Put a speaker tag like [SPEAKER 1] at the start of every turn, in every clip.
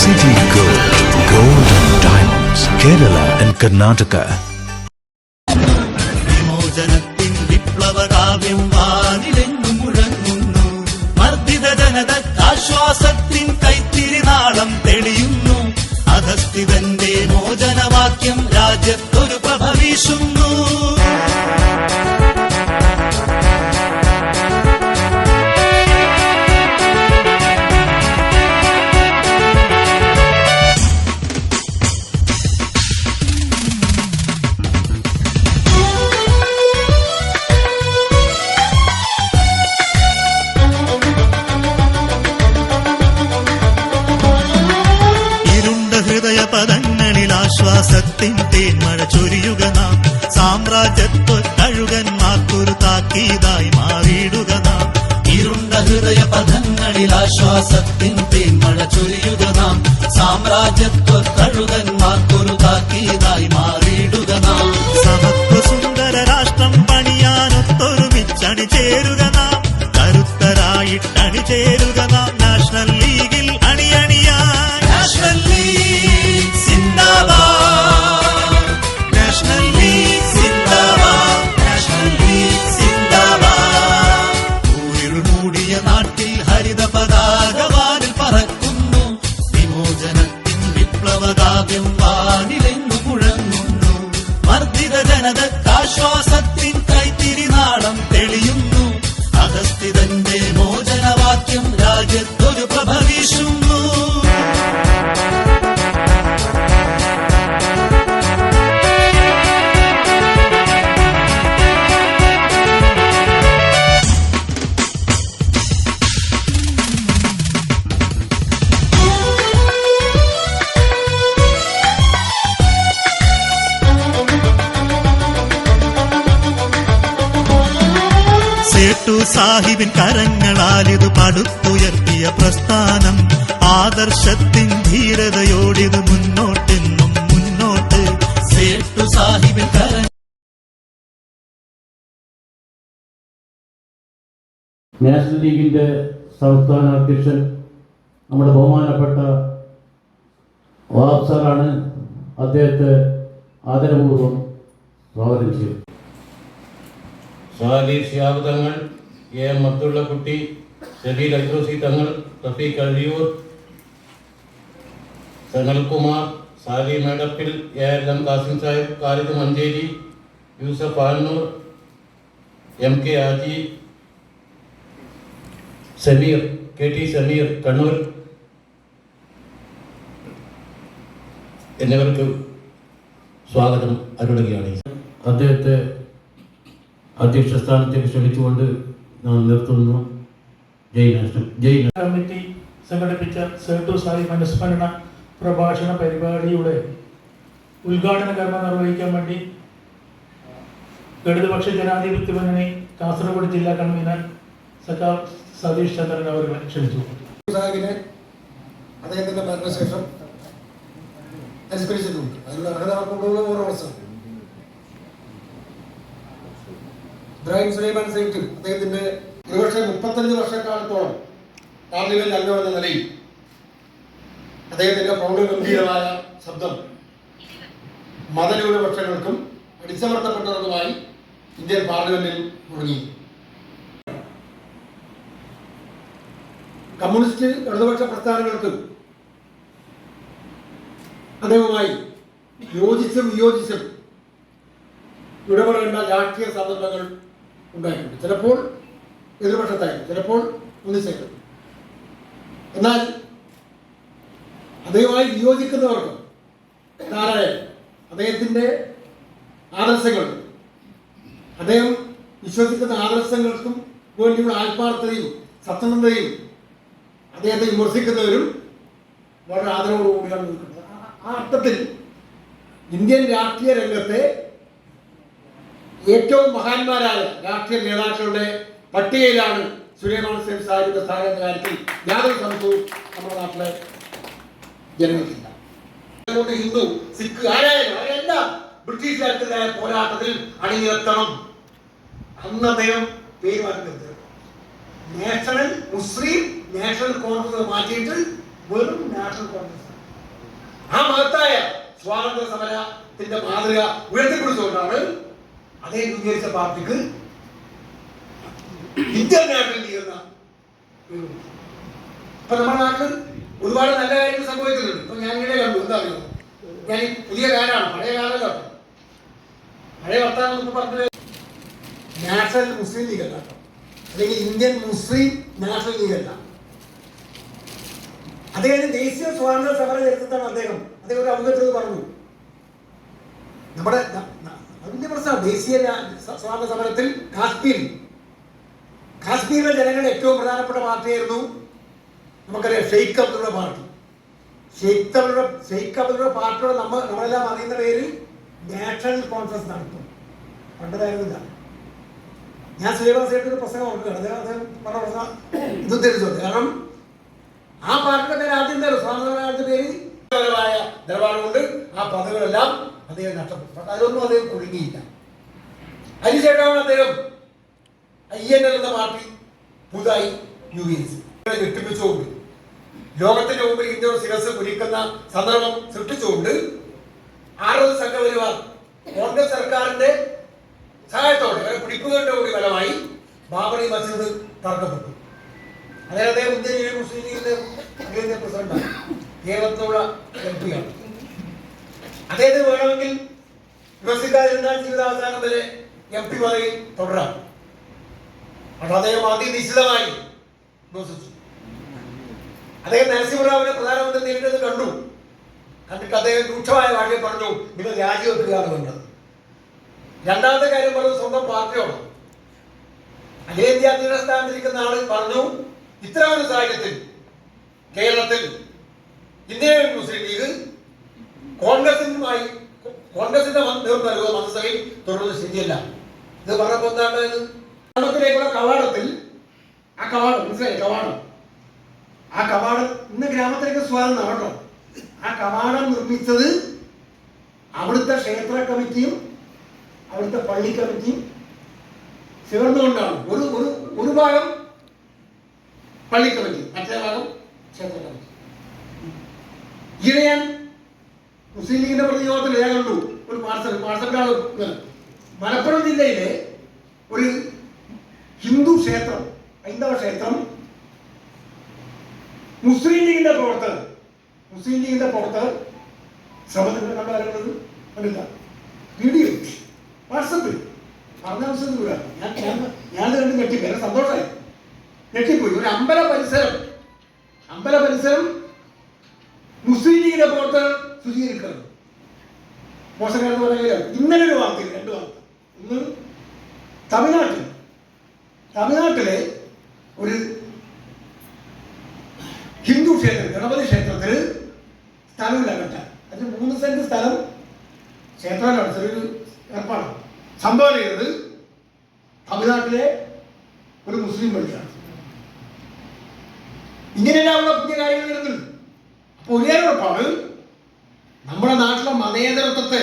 [SPEAKER 1] City Gold, Gold and Diamonds, Kerala and Karnataka.
[SPEAKER 2] വിമോചനത്തിൻ വിപ്ലവകാവ്യം വാനിലെങ്ങും മുഴങ്ങുന്നു. മർദ്ദിത ജനതയ്ക്കാശ്വാസത്തിൻ കൈത്തിരിനാളം തെളിയുന്നു. അധസ്ഥിതന്റെ മോചനവാക്യം രാജ്യത്തൊരു പ്രഭ വീശുന്നു. പദങ്ങളിൽ ആശ്വാസത്തിൻ തേന്മഴ ചൊരിയുക നാം. സാമ്രാജ്യത്വ കഴുകന്മാർക്കൊരു താക്കീതായി മാറിയിടുക നാം. ഇരുണ്ട ഹൃദയ പദങ്ങളിൽ ആശ്വാസത്തിൻ തേന്മഴ ചൊരിയുക നാം. സാമ്രാജ്യത്വ കഴുകന്മാർക്കൊരു താക്കീതായി മാറിയിടുക നാം. സമത്വ സുന്ദര രാഷ്ട്രം പണിയാനൊത്തൊരുമിച്ചണി ചേരുക നാം. കരുത്തരായിട്ടണി ചേരുക നാം. നാഷണൽ ലീഗിൽ അണിയണിയായി. നാഷണൽ ലീഗ് സിന്ദാബാദ്, നാഷണൽ ലീഗ് സിന്ദാബാദ്, നാഷണൽ ലീഗ് സിന്ദാബാദ്. ഊരിൽ മൂടിയ നാട്ടിൽ ഹരിത പതാക വാനിൽ പറക്കുന്നു. വിമോചനത്തിൻ വിപ്ലവകാവ്യം വാനിലെങ്ങു മുഴങ്ങുന്നു. മർദ്ദിത ജനതയ്ക്കാശ്വാസത്തിൻ കൈത്തിരിനാളം തെളിയുന്നു. അധസ്ഥിതന്റെ മോചനവാക്യം രാജ്യത്തൊരു പ്രഭ വീശുന്നു. സേട്ടു സാഹിബിൻ കരങ്ങളാലിത് പടുത്തുയർത്തിയ പ്രസ്ഥാനം. ആദർശത്തിൻ ധീരതയോടിത് മുന്നോട്ടെന്നും മുന്നോട്ട്. സേട്ടു സാഹിബിൻ
[SPEAKER 3] നാഷണൽ ലീഗിൻ്റെ സംസ്ഥാന അധ്യക്ഷൻ നമ്മുടെ ബഹുമാനപ്പെട്ട വഹാബ് സാറാണ്. അദ്ദേഹത്തെ ആദരപൂർവ്വം സ്വാഗതം ചെയ്യും. Sali Shihab Thangal, A M Abdullakutty, Shabeel Alrusi Thangal, Rafeeq Azhiyur, Sanalkumar, Sali Medappil, A M Kasim Sahib, Khalid Manjeri, Yusuf Annur, M K Aji, Sameer, K T Sameer Kannur എന്നിവർക്ക് സ്വാഗതം അരുളുകയാണ്. അദ്ദേഹത്തെ അധ്യക്ഷ സ്ഥാനത്തേക്ക് ക്ഷണിച്ചുകൊണ്ട് ഞാൻ നിർത്തുന്നു. ജയ് നാഷണൽ. ജയ്
[SPEAKER 4] കമ്മിറ്റി സംഘടിപ്പിച്ച സേട്ടു സാഹിബ് അനുസ്മരണ പ്രഭാഷണ പരിപാടിയുടെ ഉദ്ഘാടന കർമ്മം നിർവഹിക്കാൻ വേണ്ടി ഇടതുപക്ഷ ജനാധിപത്യ മുന്നണി കാസർഗോഡ് ജില്ലാ കൺവീനർ സഖാവ് സതീഷ് ചന്ദ്രൻ അവരെ ക്ഷണിച്ചു.
[SPEAKER 5] അദ്ദേഹത്തിന്റെ മരണശേഷം അനുസ്മരിച്ചിട്ടുണ്ട്. അതിനുള്ള അർഹത കൊണ്ടുള്ള ഓരോ വർഷം ഇബ്രാഹിം സുലൈമാൻ സൈറ്റ് അദ്ദേഹത്തിന്റെ 35 വർഷക്കാലത്തോളം പാർലമെന്റ് അംഗം എന്ന നിലയിൽ അദ്ദേഹത്തിന്റെ പ്രൗഢഗംഭീരമായ ശബ്ദം മതന്യൂനപക്ഷങ്ങൾക്കും അടിച്ചമർത്തപ്പെട്ടവർക്കുമായി ഇന്ത്യൻ പാർലമെന്റിൽ മുഴങ്ങി. കമ്മ്യൂണിസ്റ്റ് ഇടതുപക്ഷ പ്രസ്ഥാനങ്ങൾക്കും അദ്ദേഹവുമായി യോജിച്ചും വിയോജിച്ചും ഇടപെടേണ്ട രാഷ്ട്രീയ സന്ദർഭങ്ങൾ ഉണ്ടായിട്ടുണ്ട്. ചിലപ്പോൾ എതിർപക്ഷത്തായിരുന്നു, ചിലപ്പോൾ ഒന്നിച്ചേക്കും. എന്നാൽ അദ്ദേഹവുമായി വിയോജിക്കുന്നവർക്കും ധാരാളം അദ്ദേഹത്തിൻ്റെ ആദർശങ്ങൾ, അദ്ദേഹം വിശ്വസിക്കുന്ന ആദർശങ്ങൾക്കും വേണ്ടിയുള്ള ആത്മാർത്ഥതയും സത്യസന്ധതയും അദ്ദേഹത്തെ വിമർശിക്കുന്നവരും വളരെ ആദരവോടുകൂടിയാണ് നിൽക്കുന്നത്. ആ അർത്ഥത്തിൽ ഇന്ത്യൻ രാഷ്ട്രീയ രംഗത്തെ ഏറ്റവും മഹാന്മാരായ രാഷ്ട്രീയ നേതാക്കളുടെ പട്ടികയിലാണ് സുലൈമാൻ സൈഫ് സാഹിബിന്റെ സ്ഥാനം എന്ന കാര്യത്തിൽ യാതൊരു സംശയവും നമ്മുടെ നാട്ടിലെ ജനങ്ങൾക്കില്ല. ഹിന്ദു, സിഖ് ആരായാലും അവരെല്ലാം ബ്രിട്ടീഷുകാർക്കെതിരായ പോരാട്ടത്തിൽ അണിനിരത്തണം. അന്ന് അദ്ദേഹം പേര് മാറ്റുന്നത് നാഷണൽ മുസ്ലിം നാഷണൽ കോൺഗ്രസ് മാറ്റിയിട്ട് വെറും നാഷണൽ കോൺഗ്രസ്. ആ മഹത്തായ സ്വാതന്ത്ര്യ സമരത്തിന്റെ മാതൃക ഉയർത്തിപ്പിടിച്ചുകൊണ്ടാണ് അതേ രൂപീകരിച്ച പാർട്ടിക്ക് ഇന്ത്യൻ നാഷണൽ ലീഗ് എന്ന ഇപ്പൊ നമ്മുടെ നാട്ടിൽ ഒരുപാട് നല്ല കാര്യങ്ങൾ സംഭവിക്കുന്നുണ്ട്. ഇപ്പൊ ഞാൻ ഇങ്ങനെ കണ്ടു, എന്താ അറിയോ, ഞാൻ ഈ പുതിയ കാലമാണ്, പഴയ കാലമല്ല, പഴയ വർത്താനം എന്ന് പറഞ്ഞത് നാഷണൽ മുസ്ലിം ലീഗ് അല്ല, അല്ലെങ്കിൽ ഇന്ത്യൻ മുസ്ലിം നാഷണൽ ലീഗ് അല്ല. അദ്ദേഹം ദേശീയ സ്വാതന്ത്ര്യ സമര ചരിത്രത്താണ് അദ്ദേഹം ഒരു അവതരിച്ചത് പറഞ്ഞു. നമ്മുടെ വലിയ പ്രശ്നം ദേശീയ സ്വാതന്ത്ര്യ സമരത്തിൽ കാശ്മീരിലെ ജനങ്ങളുടെ ഏറ്റവും പ്രധാനപ്പെട്ട പാർട്ടിയായിരുന്നു നമുക്കറിയാം ഷെയ്ഖ് അബ്ദുള്ള പാർട്ടി. ഷെയ്ഖ് അബ്ദുള്ള പാർട്ടിയോട് നമ്മളെല്ലാം അറിയുന്ന പേര് നാഷണൽ കോൺഫറൻസ് നടത്തും. പണ്ടതായിരുന്നില്ല. ഞാൻ ശ്രീവാസേട്ടൊരു പ്രസംഗം ഓർക്കുകയാണ്. അദ്ദേഹം പറഞ്ഞ ഇത് തിരിച്ചു. കാരണം ആ പാർട്ടിയുടെ പേര് ആദ്യം തരും സ്വാതന്ത്ര്യത്തിന്റെ പേര് നിലപാടുകൊണ്ട് ആ പദവികളെല്ലാം അദ്ദേഹം നഷ്ടപ്പെട്ടു. അതൊന്നും അദ്ദേഹം കുടുങ്ങിയില്ല. അതിനുശേഷമാണ് അദ്ദേഹം INL എന്ന പാർട്ടി പുതുതായി രൂപീകരിച്ചു. ഞെട്ടിപ്പിച്ചുകൊണ്ട് ലോകത്തിന്റെ മുമ്പിൽ ഇന്ത്യയുടെ ശിരസ് കുലിക്കുന്ന സന്ദർഭം സൃഷ്ടിച്ചുകൊണ്ട് 6 സംഘപരിവാർ കോൺഗ്രസ് സർക്കാരിന്റെ സഹായത്തോടെ പിടിപ്പുകളുടെ കൂടി ഫലമായി ബാബറി മസ്ജിദ് തകർക്കപ്പെട്ടു. അതായത് അദ്ദേഹം ഇന്ത്യൻ മുസ്ലിം ലീഗിന്റെ പ്രസിഡന്റാണ്, കേരളത്തിലുള്ള MP ആണ്. അദ്ദേഹത്തിന് വേണമെങ്കിൽ വിമർശിക്കാതിരുന്നാൽ ജീവിതാവസാനം വരെ MP പദവി തുടരാം. പക്ഷെ അദ്ദേഹം അതിനിശ്ചിതമായി വിമർശിച്ചു. അദ്ദേഹം നരസിംഹറാവിനെ പ്രധാനമന്ത്രി നേരിട്ടത് കണ്ടിട്ട് അദ്ദേഹം രൂക്ഷമായ ഭാഷയിൽ പറഞ്ഞു, നിങ്ങൾ രാജിവെക്കുകയാണ് വേണ്ടത്. രണ്ടാമത്തെ കാര്യം പറഞ്ഞു സ്വന്തം പാർട്ടിയോട്. അഖിലേന്ത്യാ അധ്യക്ഷ സ്ഥാനത്തിരിക്കുന്ന ആൾ പറഞ്ഞു, ഇത്തരമൊരു സാഹചര്യത്തിൽ കേരളത്തിൽ ഇന്ത്യൻ മുസ്ലിം ലീഗ് കോൺഗ്രസിന്റെ നേതൃത്വം നൽകുക മന്ത്രിസഭയിൽ തുടർന്ന് ശരിയല്ല. ഇത് പറഞ്ഞപ്പോ എന്താണ്ടായത്? ഗ്രാമത്തിലേക്കുള്ള കവാടത്തിൽ മനസ്സിലായി, ആ കവാടം ഇന്ന് ഗ്രാമത്തിലേക്ക് സ്വാഗതം കേട്ടോ. ആ കവാടം നിർമ്മിച്ചത് അവിടുത്തെ ക്ഷേത്ര കമ്മിറ്റിയും അവിടുത്തെ പള്ളി കമ്മിറ്റിയും ചേർന്നുകൊണ്ടാണ്. ഒരു ഭാഗം പള്ളി കമ്മിറ്റി, മറ്റേ ഭാഗം ക്ഷേത്ര കമ്മിറ്റി. ഈയിടെ ഞാൻ മുസ്ലിം ലീഗിന്റെ പ്രതിയോഗത്തിൽ ഞാൻ കണ്ടു ഒരു വാട്സപ്പിലാണ്. മലപ്പുറം ജില്ലയിലെ ഒരു ഹിന്ദു ക്ഷേത്രം, ഹൈന്ദവ ക്ഷേത്രം, മുസ്ലിം ലീഗിന്റെ പ്രവർത്തകർ ശ്രമത്തിന്റെ കണ്ടായിരുന്നത് കണ്ടില്ല. വീഡിയോ വാട്സപ്പിൽ പറഞ്ഞ ആവശ്യത്തിലൂടെ ഞാനത് കണ്ട് ഞെട്ടിപ്പോയി. എന്നെ സന്തോഷമായി, ഞെട്ടിപ്പോയി. ഒരു അമ്പല പരിസരം മുസ്ലിം ലീഗിന്റെ പ്രവർത്തകർ ശുചീകരിക്കണം. മോശക്കാരെന്ന് പറയുക. ഇന്നലെ ഒരു വാർത്തയിൽ 2 വാർത്ത. ഒന്ന് തമിഴ്നാട്ടിലെ ഒരു ഹിന്ദു ക്ഷേത്രം, ഗണപതി ക്ഷേത്രത്തിന് സ്ഥലമില്ല കെട്ടാൻ. അതിന് 3 സെന്റ് സ്ഥലം ക്ഷേത്രമാണ്, ചെറിയൊരു ഏർപ്പാട് സംഭാവന ചെയ്തത് തമിഴ്നാട്ടിലെ ഒരു മുസ്ലിം പള്ളിയാണ്. ഇങ്ങനെയെല്ലാമുള്ള പുതിയ കാര്യങ്ങൾ വരുന്നുണ്ട്. അപ്പൊ ഉയർപ്പാണ് നമ്മുടെ നാട്ടിലെ മതേതരത്വത്തെ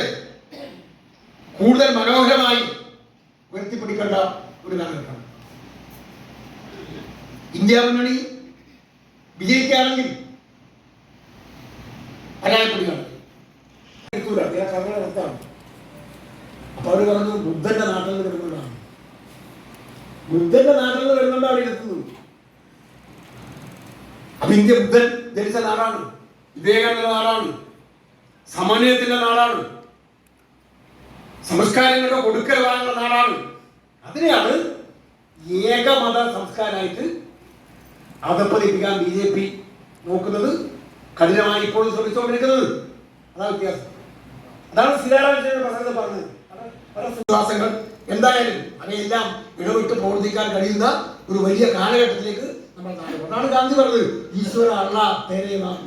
[SPEAKER 5] കൂടുതൽ മനോഹരമായി ഉയർത്തിപ്പിടിക്കേണ്ട ഒരു കാലഘട്ടമാണ്. ഇന്ത്യ മുന്നണി വിജയിക്കുകയാണെങ്കിൽ പരാജയപ്പെടുകയാണ്. അപ്പൊ അവര് പറഞ്ഞു ബുദ്ധന്റെ നാട്ടിൽ നിന്ന് വരുന്നുണ്ടാണ്. അവിടെ ഇരുത്തുന്നത്. അപ്പൊ ഇന്ത്യ ബുദ്ധൻ ജനിച്ച നാടാണ്, വിവേകാനന്ദ നാടാണ്, സമന്വയത്തിന്റെ നാടാണ്, സംസ്കാരങ്ങളുടെ കൊടുക്കൽ വാങ്ങുന്ന നാടാണ്. അതിനെയാണ് ഏകമത സംസ്കാരമായിട്ട് അധപ്പതിപ്പിക്കാൻ BJP നോക്കുന്നത്, കഠിനമായി ഇപ്പോൾ ശ്രമിച്ചുകൊണ്ടിരിക്കുന്നത്. അതാണ് വ്യത്യാസം. അതാണ് സീതാരാമചന്ദ്രന്റെ പ്രസംഗത്തിൽ പറഞ്ഞത്. പല വിശ്വാസങ്ങൾ എന്തായാലും അവയെല്ലാം ഇടവിട്ട് പ്രവർത്തിക്കാൻ കഴിയുന്ന ഒരു വലിയ കാലഘട്ടത്തിലേക്ക് നമ്മൾ നാട്. അതാണ് ഗാന്ധി പറഞ്ഞത്, ഈശ്വര അള്ളാ തേരേനാം.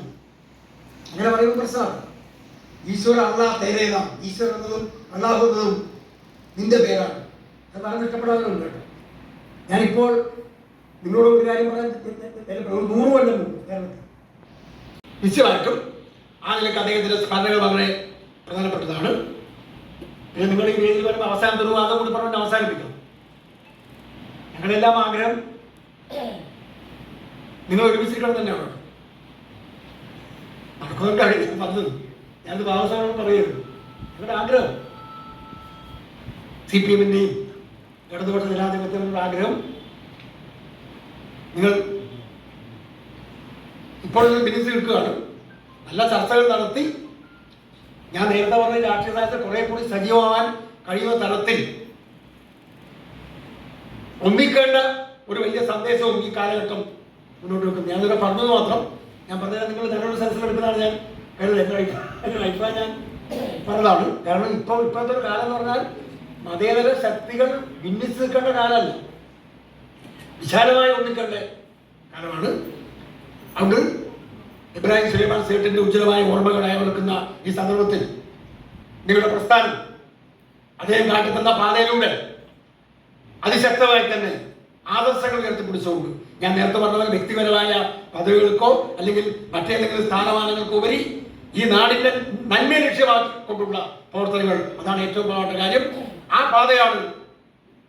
[SPEAKER 5] അങ്ങനെ പറയുന്ന പ്രശ്നമാണ്. ഈശ്വര അള്ളാ തേരേനാം. ഈശ്വരൻ എന്നതും അള്ളാഹു എന്നതും നിന്റെ പേരാണ്. അത് വളരെ ഇഷ്ടപ്പെടാറുണ്ട് കേട്ടോ. ഞാനിപ്പോൾ നിങ്ങളോട് ഒരു കാര്യം പറയാൻ 100 കൊല്ലം മുമ്പ് കേരളത്തിൽ നിശ്ചയമായിട്ടും ആ നിലയ്ക്ക് അദ്ദേഹത്തിന്റെ സ്മരണകൾ വളരെ പ്രധാനപ്പെട്ടതാണ്. പിന്നെ നിങ്ങൾ ഈ വേദിയിൽ വരുമ്പോൾ അവസാനത്തെ ഒരു വാദം കൂടി പറഞ്ഞുകൊണ്ട് അവസാനിപ്പിക്കാം. ഞങ്ങളെല്ലാം ആഗ്രഹം നിങ്ങൾ ഒരുമിച്ചിരിക്കണം തന്നെയാണ്. നടക്കും. അതുകൊണ്ടാണ് ഞാൻ പറഞ്ഞത്. ഞാനത് ബാബുസാഹിബ് പറയുന്നത് ഞങ്ങളുടെ ആഗ്രഹം, CPM-ന്റെയും ഇടതുപക്ഷ ജനാധിപത്യത്തിനുള്ള ആഗ്രഹം നിങ്ങൾ ഇപ്പോൾ ഭിന്നിച്ച് നിൽക്കുകയാണ്. നല്ല ചർച്ചകൾ നടത്തി ഞാൻ നേരത്തെ പറഞ്ഞ രാഷ്ട്രീയ സാഹിത്യത്തിൽ കുറെ കൂടി സജീവമാവാൻ കഴിയുന്ന തരത്തിൽ ഒന്നിക്കേണ്ട ഒരു വലിയ സന്ദേശവും ഈ കാലഘട്ടം മുന്നോട്ട് വെക്കും. ഞാനിവിടെ പറഞ്ഞത് മാത്രം ഞാൻ പറഞ്ഞാൽ നിങ്ങൾ നിങ്ങളുടെ സെൻസിൽ എടുക്കുന്നതാണ് ഞാൻ കരുതുന്നത്. എൻ്റെ അഭിപ്രായം ഞാൻ പറഞ്ഞതാണ്. കാരണം ഇപ്പോഴത്തെ ഒരു കാലം എന്ന് പറഞ്ഞാൽ മതേതര ശക്തികൾ ഭിന്നിച്ച് നിൽക്കേണ്ട കാലമല്ല, വിശാലമായി ഒന്നിക്കേണ്ട കാലമാണ്. അതുകൊണ്ട് ഇബ്രാഹിം സുലൈമാൻ സേഠിന്റെ ഉജ്ജ്വലമായ ഓർമ്മകൾ അയവിറക്കുന്ന ഈ സന്ദർഭത്തിൽ നിങ്ങളുടെ പ്രസ്ഥാനം അദ്ദേഹം കാട്ടിത്തന്ന പാതയിലൂടെ അതിശക്തമായി തന്നെ ആദർശങ്ങൾ ഉയർത്തിപ്പിടിച്ചുകൊണ്ട് ഞാൻ നേരത്തെ പറഞ്ഞ വ്യക്തിപരമായ പദവികൾക്കോ അല്ലെങ്കിൽ മറ്റേതെങ്കിലും സ്ഥാനമാനങ്ങൾക്കോ ഉപരി ഈ നാടിന്റെ നന്മയെ ലക്ഷ്യമാക്കിക്കൊണ്ടുള്ള പ്രവർത്തനങ്ങൾ, അതാണ് ഏറ്റവും പ്രധാനപ്പെട്ട കാര്യം. ആ പാതയാണ്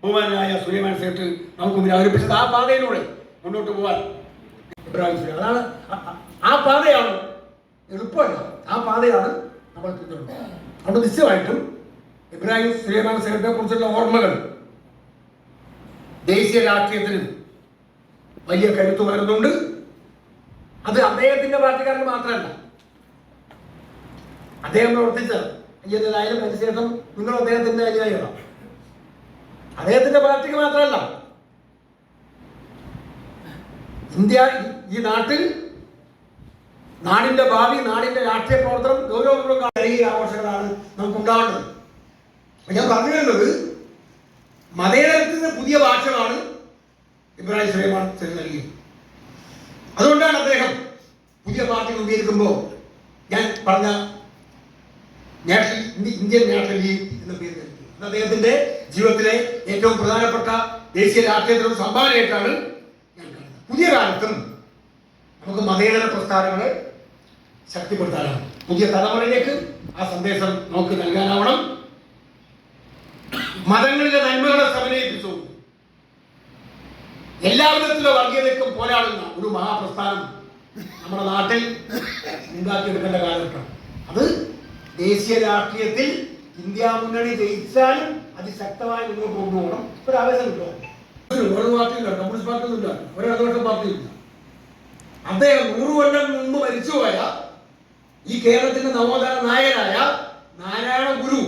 [SPEAKER 5] ബഹുമാനായ സുലൈമാൻ സേഠ് നമുക്ക് മുന്നിൽ അവതരിപ്പിച്ചത്. ആ പാതയിലൂടെ മുന്നോട്ട് പോകാൻ ഇബ്രാഹിം സുലൈമാൻ, അതാണ് ആ പാതയാണ് എളുപ്പമല്ല, ആ പാതയാണ് നമ്മൾ പിന്തുടരുന്നത്. അതുകൊണ്ട് നിശ്ചയമായിട്ടും ഇബ്രാഹിം സുലൈമാൻ സേഠിനെ കുറിച്ചുള്ള ഓർമ്മകൾ ദേശീയ രാഷ്ട്രീയത്തിന് വലിയ കരുത്ത് വരുന്നുണ്ട്. അത് അദ്ദേഹത്തിന്റെ പാർട്ടിക്കാർക്ക് മാത്രമല്ല, അദ്ദേഹം പ്രവർത്തിച്ചത് അതിനായാലും അതിനുശേഷം നിങ്ങൾ അദ്ദേഹത്തിന്റെ അനുയായികളാണ്. അദ്ദേഹത്തിന്റെ പാർട്ടിക്ക് മാത്രമല്ല, ഇന്ത്യ ഈ നാട്ടിൽ നാടിന്റെ ഭാവി, നാടിന്റെ രാഷ്ട്രീയ പ്രവർത്തനം ഗൗരവപൂർവ്വം ഈ ആഘോഷങ്ങളാണ് നമുക്ക് ഉണ്ടാവേണ്ടത്. ഞാൻ പറഞ്ഞു വരുന്നത് മതേതരത്തിന്റെ പുതിയ ഭാഷമാണ് ഇബ്രാഹിം സുലൈമാൻ സേഠ് നൽകിയത്. അതുകൊണ്ടാണ് അദ്ദേഹം പുതിയ പാർട്ടി രൂപീകരിക്കുമ്പോൾ ഞാൻ പറഞ്ഞ ഇന്ത്യൻ നാഷണൽ ലീഗ് എന്ന പേര് നൽകി. അത് അദ്ദേഹത്തിന്റെ ജീവിതത്തിലെ ഏറ്റവും പ്രധാനപ്പെട്ട ദേശീയ രാഷ്ട്രീയത്തിലുള്ള സംഭാവനയായിട്ടാണ് ഞാൻ കാണുന്നത്. പുതിയ കാലത്തും നമുക്ക് മതേതര പ്രസ്ഥാനങ്ങളെ ശക്തിപ്പെടുത്താനാണ്. പുതിയ തലമുറയിലേക്ക് ആ സന്ദേശം നമുക്ക് നൽകാനാവണം. മതങ്ങളിലെ നന്മകളെ സമന്വയിപ്പിച്ചു എല്ലാവിധത്തിലുള്ള വർഗീയതയ്ക്കും പോരാടുന്ന ഒരു മഹാപ്രസ്ഥാനം നമ്മുടെ നാട്ടിൽ ഉണ്ടാക്കിയെടുക്കേണ്ട കാലഘട്ടം. അത് ദേശീയ രാഷ്ട്രീയത്തിൽ ഇന്ത്യ മുന്നണി ജയിച്ചാലും അതിശക്തമായി മുന്നോട്ട് കൊണ്ടുപോകണം. ഒരു ആവേശം കിട്ടും. ഒരു പാർട്ടിയില്ല, കമ്മ്യൂണിസ്റ്റ് പാർട്ടി ഒന്നുമില്ല, ഒരു ഇടതുപക്ഷ പാർട്ടിയില്ല. അദ്ദേഹം 100 കൊല്ലം മുമ്പ് മരിച്ചുപോയ ഈ കേരളത്തിന്റെ നവോത്ഥാന നായകനായ നാരായണ ഗുരു,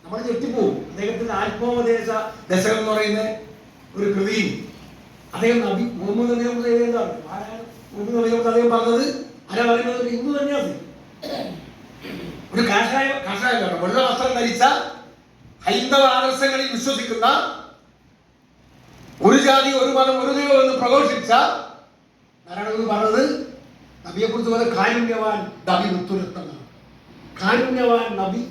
[SPEAKER 5] നമ്മൾ ഞെട്ടിപ്പോവും. അദ്ദേഹത്തിന്റെ ആത്മോപദേശ ദശകം എന്ന് പറയുന്ന ഒരു കൃതിയും അദ്ദേഹം നബി മുഹമ്മദ് നബിയെ കുറിച്ച് എഴുതിയതാണ്. മുഹമ്മദ് നബിയെ കുറിച്ച് അദ്ദേഹം പറഞ്ഞത് ആരാ പറയുന്നത്? ഒരു ഹിന്ദു സന്യാസി, ഒരു കാഷായ വെള്ള വസ്ത്രം ധരിച്ച ഹൈന്ദവ ആദർശങ്ങളിൽ വിശ്വസിക്കുന്ന, ഒരു ജാതി ഒരു മതം ഒരു ദൈവം എന്ന് പ്രഘോഷിച്ച നാരായണഗുരു പറഞ്ഞത് നബിയെ കുറിച്ച് പോലെ കാരുണ്യവാൻ നബി മുത്തുരത്നം. കാരുണ്യവാൻ നബി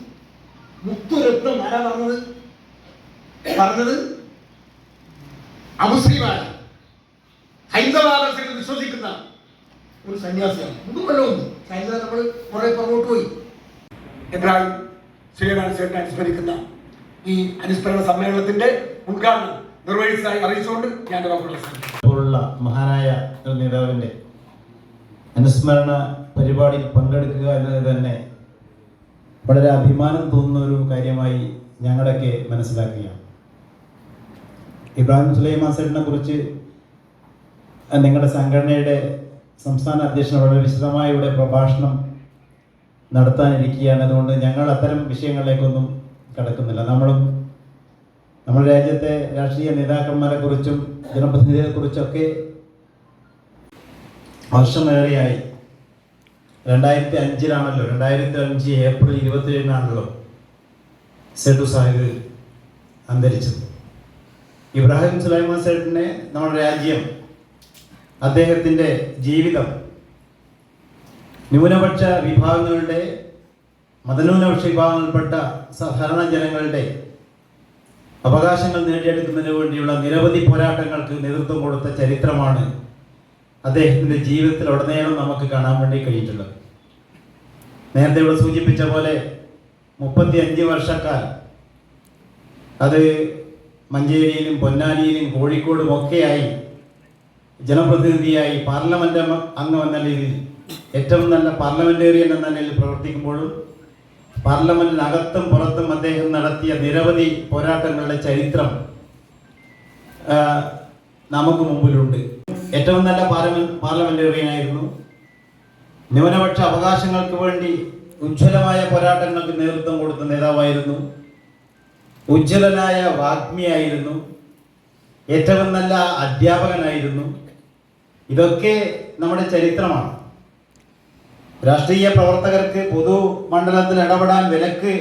[SPEAKER 5] മുത്തുരത്നം ആരാ പറഞ്ഞത്? അമുസ്ലിമായ ഹൈന്ദവ ആദർശങ്ങളിൽ വിശ്വസിക്കുന്ന ഒരു സന്യാസിയാണ്. ഒന്നും കൊല്ലമൊന്നും ഹൈന്ദവ നമ്മൾ കുറെ പുറകോട്ട് പോയി. ഇബ്രാഹിം സുലൈമാൻ സേഠിനെ അനുസ്മരിക്കുന്ന ഈ അനുസ്മരണ സമ്മേളനത്തിന്റെ ഉദ്ഘാടനം നിർവഹിച്ചതായി അറിയിച്ചുകൊണ്ട് ഞാൻ
[SPEAKER 6] പോലുള്ള മഹാനായ ഒരു നേതാവിൻ്റെ അനുസ്മരണ പരിപാടിയിൽ പങ്കെടുക്കുക എന്നത് തന്നെ വളരെ അഭിമാനം തോന്നുന്ന ഒരു കാര്യമായി ഞങ്ങളൊക്കെ മനസ്സിലാക്കുകയാണ്. ഇബ്രാഹിം സുലൈമാൻ സേഠിനെ കുറിച്ച് നിങ്ങളുടെ സംഘടനയുടെ സംസ്ഥാന അധ്യക്ഷൻ വളരെ വിശദമായ ഇവിടെ പ്രഭാഷണം നടത്താനിരിക്കുകയാണ്. അതുകൊണ്ട് ഞങ്ങൾ അത്തരം വിഷയങ്ങളിലേക്കൊന്നും കടക്കുന്നില്ല. നമ്മുടെ രാജ്യത്തെ രാഷ്ട്രീയ നേതാക്കന്മാരെ കുറിച്ചും ജനപ്രതിനിധികളെ കുറിച്ചൊക്കെ വർഷമേറെയായി. 2005 2005 ഏപ്രിൽ 27 സേഠു സാഹിബ് അന്തരിച്ചത്. ഇബ്രാഹിം സുലൈമാൻ സേഠിനെ നമ്മുടെ രാജ്യം, അദ്ദേഹത്തിൻ്റെ ജീവിതം ന്യൂനപക്ഷ വിഭാഗങ്ങളുടെ, മതന്യൂനപക്ഷ വിഭാഗങ്ങളിൽപ്പെട്ട സാധാരണ ജനങ്ങളുടെ അവകാശങ്ങൾ നേടിയെടുക്കുന്നതിന് വേണ്ടിയുള്ള നിരവധി പോരാട്ടങ്ങൾക്ക് നേതൃത്വം കൊടുത്ത ചരിത്രമാണ് അദ്ദേഹത്തിൻ്റെ ജീവിതത്തിൽ ഉടനീളം നമുക്ക് കാണാൻ വേണ്ടി കഴിഞ്ഞിട്ടുള്ളത്. നേരത്തെ ഇവിടെ സൂചിപ്പിച്ച പോലെ 35 വർഷക്കാലം അത് മഞ്ചേരിയിലും പൊന്നാനിയിലും കോഴിക്കോടും ഒക്കെയായി ജനപ്രതിനിധിയായി പാർലമെന്റ് അംഗം എന്ന രീതിയിൽ ഏറ്റവും നല്ല പാർലമെന്റേറിയൻ എന്ന നിലയിൽ പ്രവർത്തിക്കുമ്പോഴും പാർലമെന്റിനകത്തും പുറത്തും അദ്ദേഹം നടത്തിയ നിരവധി പോരാട്ടങ്ങളുടെ ചരിത്രം നമുക്ക് മുമ്പിലുണ്ട്. ഏറ്റവും നല്ല പാർലമെന്റേറിയൻ ആയിരുന്നു. ന്യൂനപക്ഷ അവകാശങ്ങൾക്ക് വേണ്ടി ഉജ്ജ്വലമായ പോരാട്ടങ്ങൾക്ക് നേതൃത്വം കൊടുത്ത നേതാവായിരുന്നു. ഉജ്ജ്വലനായ വാഗ്മിയായിരുന്നു. ഏറ്റവും നല്ല അധ്യാപകനായിരുന്നു. ഇതൊക്കെ നമ്മുടെ ചരിത്രമാണ്. രാഷ്ട്രീയ പ്രവർത്തകർക്ക് പൊതുമണ്ഡലത്തിൽ ഇടപെടാൻ വിലക്ക്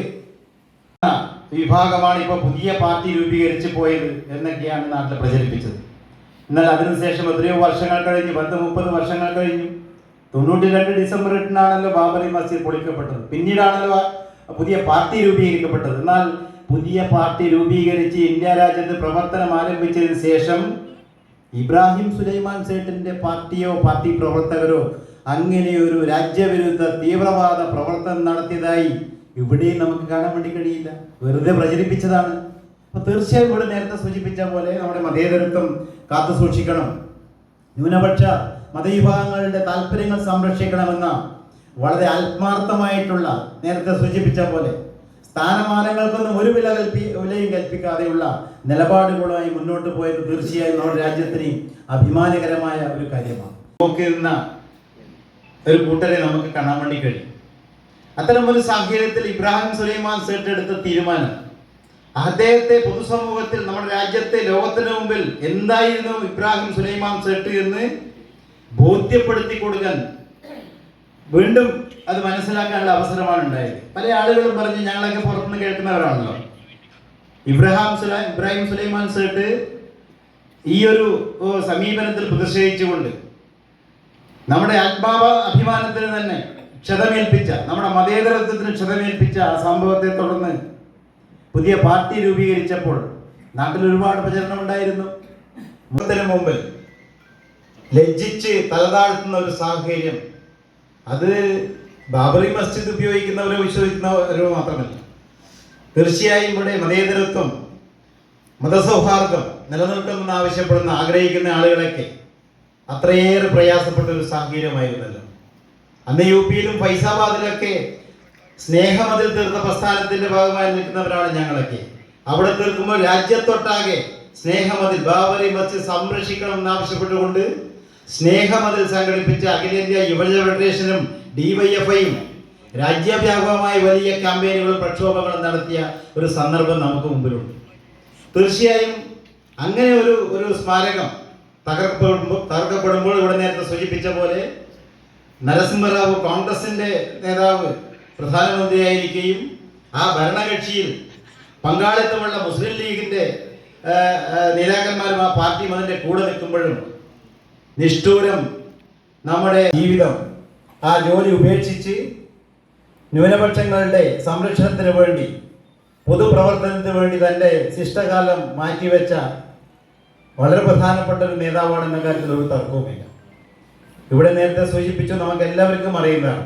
[SPEAKER 6] വിഭാഗമാണ് ഇപ്പോൾ പുതിയ പാർട്ടി രൂപീകരിച്ച് പോയത് എന്നൊക്കെയാണ് നാട്ടിൽ പ്രചരിപ്പിച്ചത്. എന്നാൽ അതിനുശേഷം എത്രയോ വർഷങ്ങൾ കഴിഞ്ഞു, 10-30 വർഷങ്ങൾ കഴിഞ്ഞു. 92 ഡിസംബർ 8-നാണല്ലോ ബാബറി മസ്ജിദ് പൊളിക്കപ്പെട്ടത്. പിന്നീടാണല്ലോ പുതിയ പാർട്ടി രൂപീകരിക്കപ്പെട്ടത്. എന്നാൽ പുതിയ പാർട്ടി രൂപീകരിച്ച് ഇന്ത്യ രാജ്യത്ത് പ്രവർത്തനം ആരംഭിച്ചതിന് ശേഷം ഇബ്രാഹിം സുലൈമാൻ സേട്ടിന്റെ പാർട്ടിയോ പാർട്ടി പ്രവർത്തകരോ അങ്ങനെയൊരു രാജ്യവിരുദ്ധ തീവ്രവാദ പ്രവർത്തനം നടത്തിയതായി ഇവിടെയും നമുക്ക് കാണാൻ വേണ്ടി കഴിയില്ല. വെറുതെ പ്രചരിപ്പിച്ചതാണ്. അപ്പോൾ തീർച്ചയായും ഇവിടെ നേരത്തെ സൂചിപ്പിച്ച പോലെ നമ്മുടെ മതേതരത്വം കാത്തു സൂക്ഷിക്കണം, ന്യൂനപക്ഷ മതവിഭാഗങ്ങളുടെ താല്പര്യങ്ങൾ സംരക്ഷിക്കണമെന്ന വളരെ ആത്മാർത്ഥമായിട്ടുള്ള, നേരത്തെ സൂചിപ്പിച്ച പോലെ സ്ഥാനമാനങ്ങൾക്കൊന്നും ഒരു വിലയും കൽപ്പിക്കാതെയുള്ള നിലപാടുകളുമായി മുന്നോട്ട് പോയത് തീർച്ചയായും നമ്മുടെ രാജ്യത്തിന് അഭിമാനകരമായ ഒരു കാര്യമാണ്. നോക്കുന്ന ഒരു കൂട്ടരെ നമുക്ക് കാണാൻ വേണ്ടി കഴിയും. അത്തരം ഒരു സാഹചര്യത്തിൽ ഇബ്രാഹിം സുലൈമാൻ സേട്ട് എടുത്ത തീരുമാനം, അദ്ദേഹത്തെ പൊതുസമൂഹത്തിൽ നമ്മുടെ രാജ്യത്തെ ലോകത്തിന് മുമ്പിൽ എന്തായിരുന്നു ഇബ്രാഹിം സുലൈമാൻ സേട്ട് എന്ന് ബോധ്യപ്പെടുത്തി കൊടുക്കാൻ വീണ്ടും അത് മനസ്സിലാക്കാനുള്ള അവസരമാണ് ഉണ്ടായത്. പല ആളുകളും പറഞ്ഞ്, ഞങ്ങളൊക്കെ പുറത്തുനിന്ന് കേൾക്കുന്നവരാണല്ലോ, ഇബ്രാഹിം സുലൈമാൻ സേട്ട് ഈ ഒരു സമീപനത്തിൽ പ്രതിഷേധിച്ചുകൊണ്ട് നമ്മുടെ അഭിമാനത്തിന് തന്നെ ക്ഷതമേൽപ്പിച്ച, നമ്മുടെ മതേതരത്വത്തിന് ക്ഷതമേൽപ്പിച്ച ആ സംഭവത്തെ തുടർന്ന് പുതിയ പാർട്ടി രൂപീകരിച്ചപ്പോൾ നാട്ടിൽ ഒരുപാട് പ്രചരണം ഉണ്ടായിരുന്നു. മുമ്പിൽ ലജ്ജിച്ച് തലതാഴ്ത്തുന്ന ഒരു സാഹചര്യം, അത് ബാബറി മസ്ജിദ് ഉപയോഗിക്കുന്നവരോ വിശ്വസിക്കുന്നവരോ മാത്രമല്ല, തീർച്ചയായും ഇവിടെ മതേതരത്വം, മതസൗഹാർദ്ദം നിലനിൽക്കണമെന്ന് ആവശ്യപ്പെടുന്ന ആഗ്രഹിക്കുന്ന ആളുകളൊക്കെ അത്രയേറെ പ്രയാസപ്പെട്ട ഒരു സാഹചര്യമായിരുന്നല്ലോ. അന്ന് യു.പിയിലും ഫൈസാബാദിലൊക്കെ സ്നേഹമതിൽ തീർത്ത പ്രസ്ഥാനത്തിന്റെ ഭാഗമായി നിൽക്കുന്നവരാണ് ഞങ്ങളൊക്കെ. അവിടെ തീർക്കുമ്പോൾ രാജ്യത്തൊട്ടാകെ സ്നേഹമതിൽ, ബാബറി മസ്ജിദ് സംരക്ഷിക്കണമെന്ന് ആവശ്യപ്പെട്ടുകൊണ്ട് സ്നേഹമതിൽ സംഘടിപ്പിച്ച അഖിലേന്ത്യാ യുവജന ഫെഡറേഷനും DYFIയും രാജ്യവ്യാപകമായ വലിയ ക്യാമ്പയിനുകളും പ്രക്ഷോഭങ്ങളും നടത്തിയ ഒരു സന്ദർഭം നമുക്ക് മുമ്പിലുണ്ട്. തീർച്ചയായും അങ്ങനെ ഒരു സ്മാരകം തകർക്കപ്പെടുമ്പോൾ ഇവിടെ നേരത്തെ സൂചിപ്പിച്ച പോലെ നരസിംഹറാവു കോൺഗ്രസിന്റെ നേതാവ് പ്രധാനമന്ത്രിയായിരിക്കുകയും ആ ഭരണകക്ഷിയിൽ പങ്കാളിത്തമുള്ള മുസ്ലിം ലീഗിന്റെ നേതാക്കന്മാരും ആ പാർട്ടിയും അതിന്റെ കൂടെ നിൽക്കുമ്പോഴും നിഷ്ഠൂരം നമ്മുടെ ജീവിതം, ആ ജോലി ഉപേക്ഷിച്ച് ന്യൂനപക്ഷങ്ങളുടെ സംരക്ഷണത്തിന് വേണ്ടി, പൊതുപ്രവർത്തനത്തിന് വേണ്ടി തൻ്റെ ശിഷ്ടകാലം മാറ്റിവെച്ച വളരെ പ്രധാനപ്പെട്ട ഒരു നേതാവാണെന്ന കാര്യത്തിൽ ഒരു തർക്കവുമില്ല. ഇവിടെ നേരത്തെ സൂചിപ്പിച്ചു, നമുക്ക് എല്ലാവർക്കും അറിയുന്നതാണ്,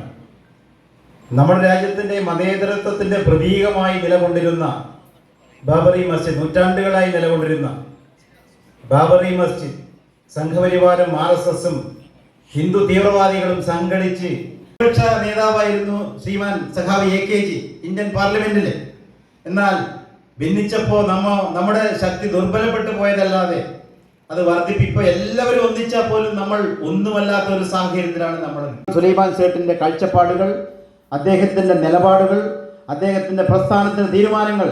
[SPEAKER 6] നമ്മുടെ രാജ്യത്തിൻ്റെ മതേതരത്വത്തിൻ്റെ പ്രതീകമായി നിലകൊണ്ടിരുന്ന ബാബറി മസ്ജിദ്, നൂറ്റാണ്ടുകളായി നിലകൊണ്ടിരുന്ന ബാബറി മസ്ജിദ് സംഘപരിവാരം, RSSും ഹിന്ദു തീവ്രവാദികളും സംഘടിച്ച് പ്രതിപക്ഷ നേതാവായിരുന്നു ശ്രീമാൻ സഖാവ് AKG ഇന്ത്യൻ പാർലമെന്റിൽ. എന്നാൽ ഭിന്നിച്ചപ്പോൾ നമ്മുടെ ശക്തി ദുർബലപ്പെട്ടു പോയതല്ലാതെ അത് വർദ്ധിപ്പിപ്പോൾ എല്ലാവരും ഒന്നിച്ചാൽ പോലും നമ്മൾ ഒന്നുമല്ലാത്ത ഒരു സാഹചര്യത്തിലാണ് നമ്മൾ. സുലൈമാൻ സേട്ടിന്റെ കാഴ്ചപ്പാടുകൾ, അദ്ദേഹത്തിന്റെ നിലപാടുകൾ, അദ്ദേഹത്തിന്റെ പ്രസ്ഥാനത്തിന്റെ തീരുമാനങ്ങൾ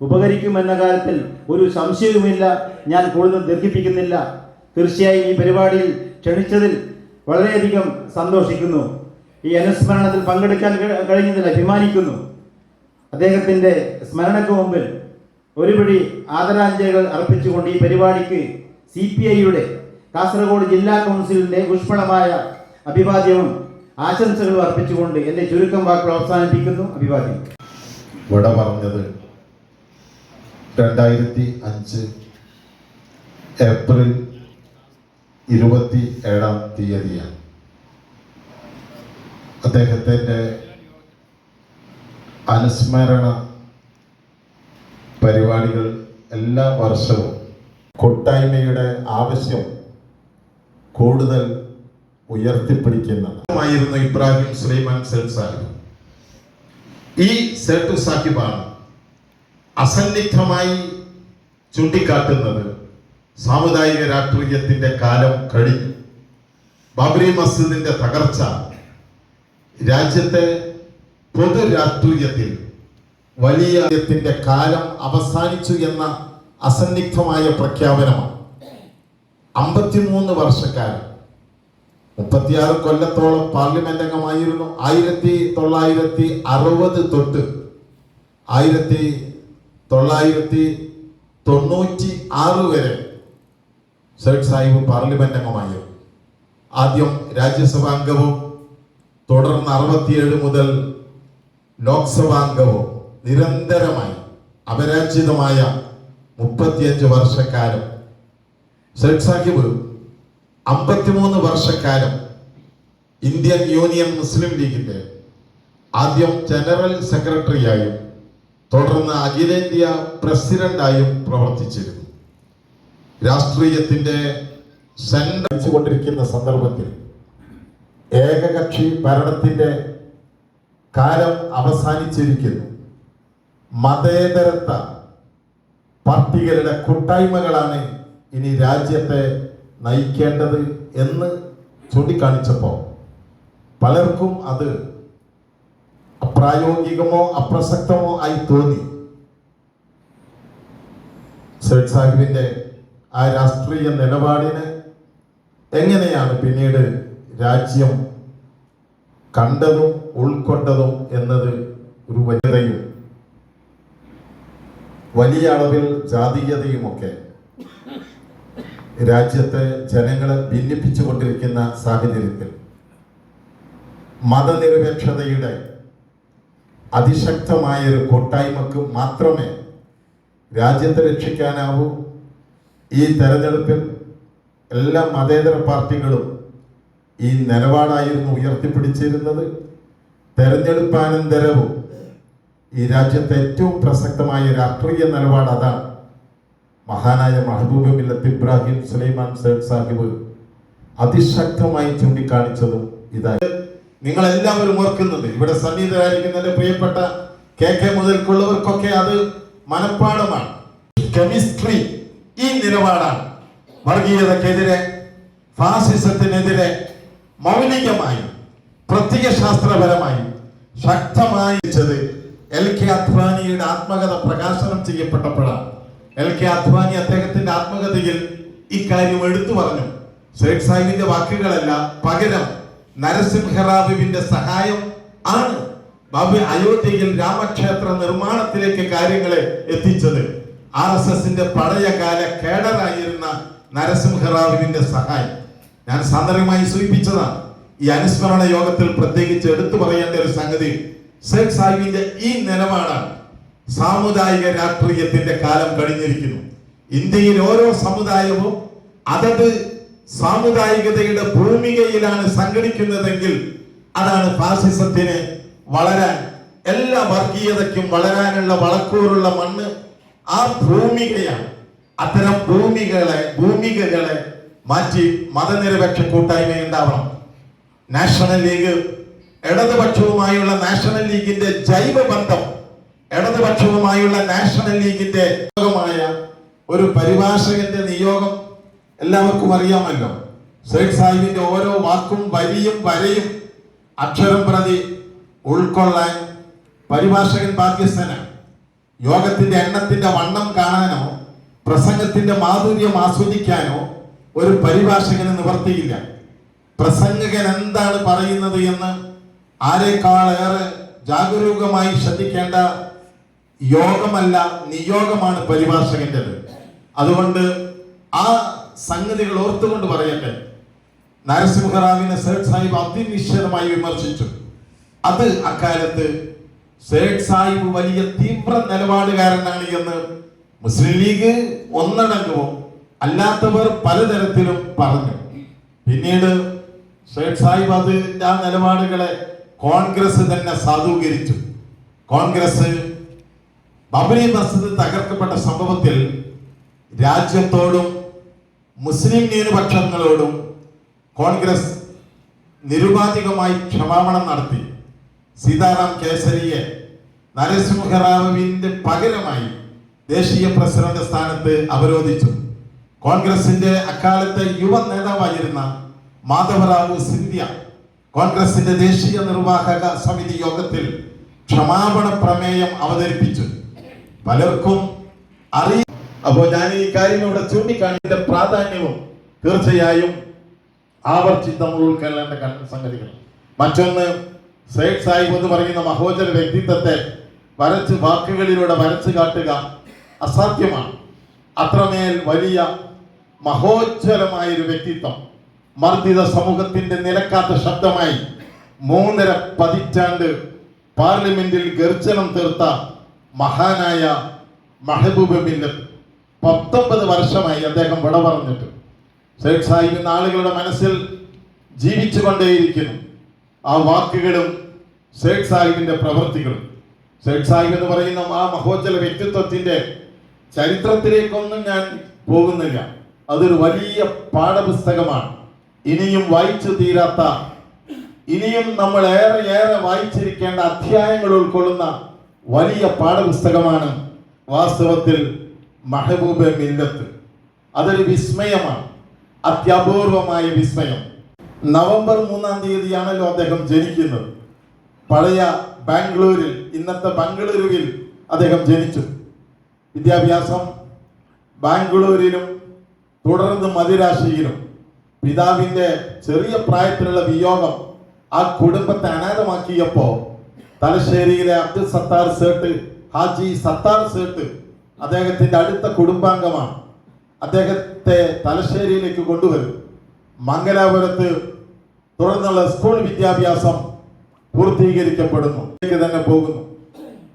[SPEAKER 6] ഉപകരിക്കുമെന്ന കാര്യത്തിൽ ഒരു സംശയവുമില്ല. ഞാൻ കൂടുതൽ ദീർഘിപ്പിക്കുന്നില്ല. തീർച്ചയായും ഈ പരിപാടിയിൽ ക്ഷണിച്ചതിൽ വളരെയധികം സന്തോഷിക്കുന്നു. ഈ അനുസ്മരണത്തിൽ പങ്കെടുക്കാൻ കഴിഞ്ഞതിൽ അഭിമാനിക്കുന്നു. അദ്ദേഹത്തിന്റെ സ്മരണയ്ക്ക് മുമ്പിൽ ഒരുപിടി ആദരാഞ്ജലികൾ അർപ്പിച്ചുകൊണ്ട് ഈ പരിപാടിക്ക് CPIയുടെ കാസർഗോഡ് ജില്ലാ കൗൺസിലിന്റെ ഊഷ്മളമായ അഭിവാദ്യവും ആശംസകളും അർപ്പിച്ചുകൊണ്ട് എന്റെ ചുരുക്കം വാക്കുകൾ അവസാനിപ്പിക്കുന്നു. അഭിവാദ്യം.
[SPEAKER 7] വിട പറഞ്ഞത് 2005 ഏപ്രിൽ 27-ാം തീയതിയാണ്. അദ്ദേഹത്തിൻ്റെ അനുസ്മരണ പരിപാടികൾ എല്ലാ വർഷവും കൂട്ടായ്മയുടെ ആവശ്യം കൂടുതൽ ഉയർത്തിപ്പിടിക്കുന്നതായിരുന്നു ഇബ്രാഹിം സുലൈമാൻ സേഠ് സാഹിബ്. ഈ സേഠ് സാഹിബാണ് അസന്നിഗ്ധമായി ചൂണ്ടിക്കാട്ടുന്നത് സാമുദായിക രാഷ്ട്രീയത്തിന്റെ കാലം കഴിഞ്ഞു. ബാബറി മസ്ജിദിന്റെ തകർച്ച രാജ്യത്തെ പൊതു രാഷ്ട്രീയത്തിൽ വലിയ കാലം അവസാനിച്ചു എന്ന അസന്നിഗ്ധമായ പ്രഖ്യാപനമാണ്. 53 വർഷക്കാലം 36 കൊല്ലത്തോളം പാർലമെന്റ് അംഗമായിരുന്നു. 1960 തൊട്ട് 1996 വരെ സേഠ് സാഹിബ് പാർലമെന്റ് അംഗമായിരുന്നു. ആദ്യം രാജ്യസഭാ അംഗവും തുടർന്ന് 67 മുതൽ ലോക്സഭാംഗവും നിരന്തരമായി അപരാജിതമായ 35 വർഷക്കാലം സേഠ് സാഹിബ് 53 വർഷക്കാലം ഇന്ത്യൻ യൂണിയൻ മുസ്ലിം ലീഗിന്റെ ആദ്യം ജനറൽ സെക്രട്ടറിയായും തുടർന്ന് അഖിലേന്ത്യാ പ്രസിഡന്റായും പ്രവർത്തിച്ചിരുന്നു. രാഷ്ട്രീയത്തിന്റെ കൊണ്ടിരിക്കുന്ന സന്ദർഭത്തിൽ ഏകകക്ഷി ഭരണത്തിന്റെ കാലം അവസാനിച്ചിരിക്കുന്നു. മതേതരത്വ പാർട്ടികളുടെ കൂട്ടായ്മകളാണ് ഇനി രാജ്യത്തെ നയിക്കേണ്ടത് എന്ന് ചൂണ്ടിക്കാണിച്ചപ്പോൾ പലർക്കും അത് അപ്രായോഗികമോ അപ്രസക്തമോ ആയി തോന്നി. സേഠ് സാഹിബിന്റെ ആ രാഷ്ട്രീയ നിലപാടിന് എങ്ങനെയാണ് പിന്നീട് രാജ്യം കണ്ടതും ഉൾക്കൊണ്ടതും എന്നത് ഒരു വലിയ അളവിൽ ജാതീയതയുമൊക്കെ രാജ്യത്തെ ജനങ്ങളെ ഭിന്നിപ്പിച്ചുകൊണ്ടിരിക്കുന്ന സാഹചര്യത്തിൽ മതനിരപേക്ഷതയുടെ അതിശക്തമായൊരു കൂട്ടായ്മക്ക് മാത്രമേ രാജ്യത്തെ രക്ഷിക്കാനാവൂ. ഈ തെരഞ്ഞെടുപ്പിൽ എല്ലാ മതേതര പാർട്ടികളും ഈ നിലപാടായിരുന്നു ഉയർത്തിപ്പിടിച്ചിരുന്നത്. തെരഞ്ഞെടുപ്പാനന്തരവും ഈ രാജ്യത്തെ ഏറ്റവും പ്രസക്തമായ രാഷ്ട്രീയ നിലപാട് അതാണ്. മഹാനായ മഹബൂബ് മില്ലത്ത് ഇബ്രാഹിം സുലൈമാൻ സേഠ് സാഹിബ് അതിശക്തമായി ചൂണ്ടിക്കാണിച്ചതും ഇതായി. നിങ്ങൾ എല്ലാവരും ഓർക്കുന്നത്, ഇവിടെ സന്നിഹിതരായിരിക്കുന്ന പ്രിയപ്പെട്ട കെ മുതൽക്കുള്ളവർക്കൊക്കെ അത് മനഃപ്പാടമാണ്. കെമിസ്ട്രി ഈ നിലപാടാണ്. വർഗീയതക്കെതിരെ, ഫാസിസത്തിനെതിരെ മൗലികമായി പ്രത്യയശാസ്ത്രപരമായി ശക്തമായി LK അദ്വാനിയുടെ ആത്മകഥ പ്രകാശനം ചെയ്യപ്പെട്ടപ്പോഴാണ്. LK അദ്വാനി അദ്ദേഹത്തിന്റെ ആത്മകഥയിൽ ഇക്കാര്യം എടുത്തു പറഞ്ഞു. സേഠ് സാഹിബിന്റെ വാക്കുകളല്ല, പകരം നരസിംഹറാവുവിന്റെ സഹായം ആണ് അയോധ്യയിൽ രാമക്ഷേത്ര നിർമ്മാണത്തിലേക്ക് കാര്യങ്ങളെ എത്തിച്ചത്. RSSന്റെ പഴയകാല കേഡറായിരുന്ന നരസിംഹറാവുവിന്റെ സഹായം ഞാൻ സാന്ദർഭികമായി സൂചിപ്പിച്ചതാണ്. ഈ അനുസ്മരണ യോഗത്തിൽ പ്രത്യേകിച്ച് എടുത്തു പറയേണ്ട ഒരു സംഗതി സേഠ് സാഹിബിന്റെ ഈ നിലപാടാണ്. സാമുദായിക രാഷ്ട്രീയത്തിന്റെ കാലം കഴിഞ്ഞിരിക്കുന്നു. ഇന്ത്യയിൽ ഓരോ സമുദായവും അതത് സാമുദായികതയുടെ ഭൂമികയിലാണ് സംഘടിക്കുന്നതെങ്കിൽ അതാണ് ഫാസിസത്തിന് വളരാൻ, എല്ലാ വർഗീയതയ്ക്കും വളരാനുള്ള വളക്കൂറുള്ള മണ്ണ് ആ ഭൂമികയാണ്. അത്തരം ഭൂമികകളെ മാറ്റി മതനിരപേക്ഷ കൂട്ടായ്മ ഉണ്ടാവണം. നാഷണൽ ലീഗ് ഇടതുപക്ഷവുമായുള്ള നാഷണൽ ലീഗിന്റെ ജൈവബന്ധം, ഇടതുപക്ഷവുമായുള്ള നാഷണൽ ലീഗിന്റെ ഒരു പരിഭാഷകന്റെ നിയോഗം എല്ലാവർക്കും അറിയാമല്ലോ. സേഠ് സാഹിബിന്റെ ഓരോ വാക്കും വരിയും വരയും അക്ഷരം പ്രതി ഉൾക്കൊള്ളാൻ പരിഭാഷകൻ ബാധ്യസ്ഥനാണ്. യോഗത്തിന്റെ എണ്ണത്തിന്റെ വണ്ണം കാണാനോ പ്രസംഗത്തിന്റെ മാധുര്യം ആസ്വദിക്കാനോ ഒരു പരിഭാഷകന് നിവർത്തിയില്ല. പ്രസംഗകൻ എന്താണ് പറയുന്നത് എന്ന് ആരെക്കാളേറെ ജാഗരൂകമായി ശ്രദ്ധിക്കേണ്ട യോഗമല്ല, നിയോഗമാണ് പരിഭാഷകന്റേത്. അതുകൊണ്ട് ആ സംഗതികൾ ഓർത്തുകൊണ്ട് പറയട്ടെ. നരസിംഹറാവിനെ സേഠ് സാഹിബ് അതിനിശ്ചിതമായി വിമർശിച്ചു. അത് അക്കാലത്ത് സേഠ് സാഹിബ് വലിയ തീവ്ര നിലപാടുകാരനാണ് എന്ന് മുസ്ലിം ലീഗ് ഒന്നടങ്കവും അല്ലാത്തവർ പലതരത്തിലും പറഞ്ഞു. പിന്നീട് സേഠ് സാഹിബ് ആ നിലപാടുകളെ കോൺഗ്രസ് തന്നെ സാധൂകരിച്ചു. കോൺഗ്രസ് ബാബറി മസ്ജിദ് തകർക്കപ്പെട്ട സംഭവത്തിൽ രാജ്യത്തോടും മുസ്ലിം ന്യൂനപക്ഷങ്ങളോടും കോൺഗ്രസ് നിരുപാധികമായി ക്ഷമാപണം നടത്തി സീതാറാം കേസരിയെ നരസിംഹറാവുവിന്റെ പകരമായി ദേശീയ പ്രസിഡന്റ് സ്ഥാനത്ത് അവരോധിച്ചു. കോൺഗ്രസിന്റെ അക്കാലത്തെ യുവ നേതാവായിരുന്ന മാധവറാവു സിന്ധ്യ കോൺഗ്രസിന്റെ ദേശീയ നിർവാഹക സമിതി യോഗത്തിൽ ക്ഷമാപണ പ്രമേയം അവതരിപ്പിച്ചു. പലർക്കും അപ്പോൾ ഞാൻ ഈ കാര്യം ഇവിടെ ചൂണ്ടിക്കാണിന്റെ പ്രാധാന്യവും തീർച്ചയായും ആവർത്തിച്ച് നമ്മൾ ഉൾക്കൊള്ളേണ്ട സംഗതികൾ. മറ്റൊന്ന്, സയ്യിദ് സാഹിബ് എന്ന് പറയുന്ന മഹോജന വ്യക്തിത്വത്തെ വാക്കുകളിലൂടെ വരച്ചു കാട്ടുക അസാധ്യമാണ്. അത്രമേൽ വലിയ മഹോജ്വലമായൊരു വ്യക്തിത്വം, മർദ്ദിത സമൂഹത്തിന്റെ നിലക്കാത്ത ശബ്ദമായി 3.5 പതിറ്റാണ്ട് പാർലമെന്റിൽ ഗർജനം തീർത്ത മഹാനായ മെഹബൂബ് മില്ലത്ത് 19 വർഷമായി അദ്ദേഹം വിട പറഞ്ഞിട്ട്. സയ്യിദ് സാഹിബ് ഇന്ന് ആളുകളുടെ മനസ്സിൽ ജീവിച്ചു കൊണ്ടേയിരിക്കുന്നു. ആ വാക്കുകളും സയ്യിദ് സാഹിബിന്റെ പ്രവൃത്തികളും. സയ്യിദ് സാഹിബ് എന്ന് പറയുന്ന ആ മഹോജ്വല വ്യക്തിത്വത്തിന്റെ ചരിത്രത്തിലേക്കൊന്നും ഞാൻ പോകുന്നില്ല. അതൊരു വലിയ പാഠപുസ്തകമാണ്. ഇനിയും വായിച്ചു തീരാത്ത, ഇനിയും നമ്മൾ ഏറെ വായിച്ചിരിക്കേണ്ട അധ്യായങ്ങൾ ഉൾക്കൊള്ളുന്ന വലിയ പാഠപുസ്തകമാണ് വാസ്തവത്തിൽ മെഹബൂബ് മില്ലത്ത്. അതൊരു വിസ്മയമാണ്, അത്യപൂർവമായ വിസ്മയം. നവംബർ 3-ാം തീയതിയാണല്ലോ അദ്ദേഹം ജനിക്കുന്നത്. പഴയ ബാംഗ്ലൂരിൽ, ഇന്നത്തെ ബംഗളൂരുവിൽ അദ്ദേഹം ജനിച്ചു. വിദ്യാഭ്യാസം ബാംഗ്ലൂരിലും തുടർന്ന് മദിരാശിയിലും. പിതാവിന്റെ ചെറിയ പ്രായത്തിലുള്ള വിയോഗം ആ കുടുംബത്തെ അനാഥമാക്കിയപ്പോ തലശ്ശേരിയിലെ അബ്ദുൽ സത്താർ സേട്ട്, ഹാജി സത്താർ സേട്ട് അദ്ദേഹത്തിന്റെ അടുത്ത കുടുംബാംഗമാണ്. അദ്ദേഹത്തെ തലശ്ശേരിയിലേക്ക് കൊണ്ടുവരും. മംഗലാപുരത്ത് തുടർന്നുള്ള സ്കൂൾ വിദ്യാഭ്യാസം പൂർത്തീകരിക്കപ്പെടുന്നു. തന്നെ പോകുന്നു.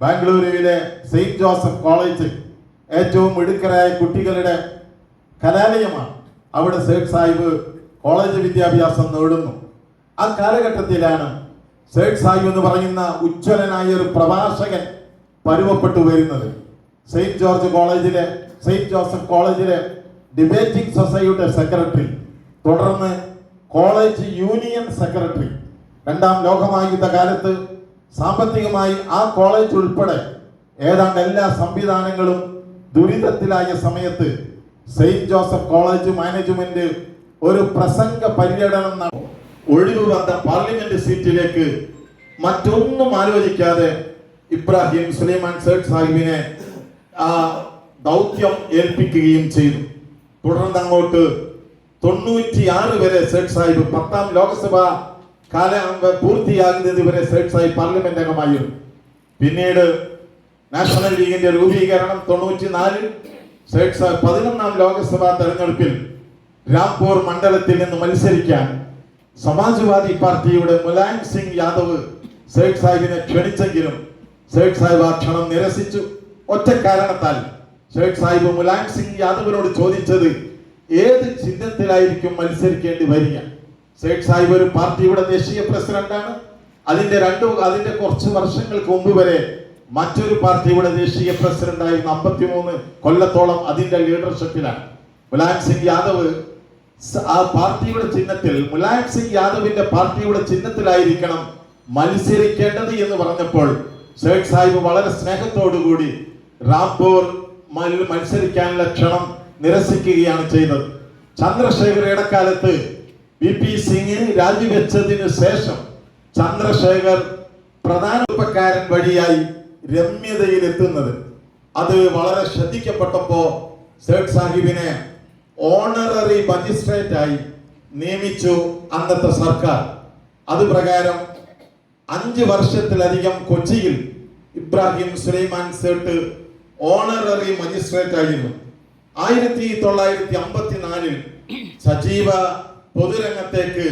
[SPEAKER 7] ബാംഗ്ലൂരുവിലെ സെയിന്റ് ജോസഫ് കോളേജ് ഏറ്റവും മിടുക്കരായ കുട്ടികളുടെ കലാലയമാണ്. അവിടെ സയ്യിദ് സാഹിബ് കോളേജ് വിദ്യാഭ്യാസം നേടുന്നു. ആ കാലഘട്ടത്തിലാണ് സയ്യിദ് സാഹിബ് എന്ന് പറയുന്ന ഉജ്ജ്വലനായ ഒരു പ്രഭാഷകൻ പരുവപ്പെട്ടു വരുന്നത്. സെയിന്റ് ജോസഫ് കോളേജിലെ ഡിബേറ്റിംഗ് സൊസൈറ്റിയുടെ സെക്രട്ടറി, തുടർന്ന് കോളേജ് യൂണിയൻ സെക്രട്ടറി. 2-ാം ലോകമഹായുദ്ധ കാലത്ത് സാമ്പത്തികമായി ആ കോളേജ് ഉൾപ്പെടെ ഏതാണ്ട് എല്ലാ സംവിധാനങ്ങളും ദുരിതത്തിലായ സമയത്ത് സെയിന്റ് ജോസഫ് കോളേജ് മാനേജ്മെന്റ് ഒരു പ്രസംഗ പര്യടനം ഒഴിവ് വന്ന പാർലമെന്റ് സീറ്റിലേക്ക് മറ്റൊന്നും ആലോചിക്കാതെ ഇബ്രാഹിം സുലൈമാൻ സേഠ് സാഹിബിനെ ആ ദൗത്യം ഏൽപ്പിക്കുകയും ചെയ്തു. തുടർന്ന് അങ്ങോട്ട് 96 വരെ സേഠ് സാഹിബ് 10-ാം ലോകസഭ പൂർത്തിയാകുന്നത് വരെ സേഠ് സാഹിബ് പാർലമെന്റ് അംഗമായിരുന്നു. പിന്നീട് നാഷണൽ ലീഗിന്റെ രൂപീകരണം 94-ൽ സേഠ് സാഹിബ് 11-ാം ലോകസഭാ തെരഞ്ഞെടുപ്പിൽ രാംപൂർ മണ്ഡലത്തിൽ നിന്ന് മത്സരിക്കാൻ സമാജ്വാദി പാർട്ടിയുടെ മുലായം സിംഗ് യാദവ് സേഠ് സാഹിബിനെ ക്ഷണിച്ചെങ്കിലും സേഠ് സാഹിബ് ആ ക്ഷണം നിരസിച്ചു. ഒറ്റ കാരണത്താൽ സേഠ് സാഹിബ് മുലായം സിംഗ് യാദവിനോട് ചോദിച്ചത് ഏത് ചിഹ്നത്തിലായിരിക്കും മത്സരിക്കേണ്ടി വരിക. സേഠ് സാഹിബ് ഒരു പാർട്ടിയുടെ ദേശീയ പ്രസിഡന്റാണ്. അതിന്റെ കുറച്ച് വർഷങ്ങൾക്ക് മുമ്പ് വരെ മറ്റൊരു പാർട്ടിയുടെ ദേശീയ പ്രസിഡന്റായിരുന്നു. 53 കൊല്ലത്തോളം അതിന്റെ ലീഡർഷിപ്പിലാണ്. മുലായം സിംഗ് യാദവ് ആ പാർട്ടിയുടെ ചിഹ്നത്തിൽ, മുലായം സിംഗ് യാദവിന്റെ പാർട്ടിയുടെ ചിഹ്നത്തിലായിരിക്കണം മത്സരിക്കേണ്ടത് എന്ന് പറഞ്ഞപ്പോൾ സേഠ് സാഹിബ് വളരെ സ്നേഹത്തോടുകൂടി റാംപൂർ മത്സരിക്കാനുള്ള ക്ഷണം നിരസിക്കുകയാണ് ചെയ്തത്. ചന്ദ്രശേഖർ ഇടക്കാലത്ത് BP സിംഗ് രാജിവെച്ചതിന് ശേഷം ചന്ദ്രശേഖർ പ്രധാന ഉപകാരൻ വഴിയായി രമ്യതയിൽ എത്തുന്നത് അത് വളരെ ശ്രദ്ധിക്കപ്പെട്ടപ്പോ സേഠ് സാഹിബിനെ ഓണററി മജിസ്ട്രേറ്റ് ആയി നിയമിച്ചു അന്നത്തെ സർക്കാർ. അത് പ്രകാരം 5 വർഷത്തിലധികം കൊച്ചിയിൽ ഇബ്രാഹിം സുലൈമാൻ സേട്ട് ഓണററി മജിസ്ട്രേറ്റ് ആയിരുന്നു. 1954-ൽ സജീവ പൊതുരംഗത്തേക്ക്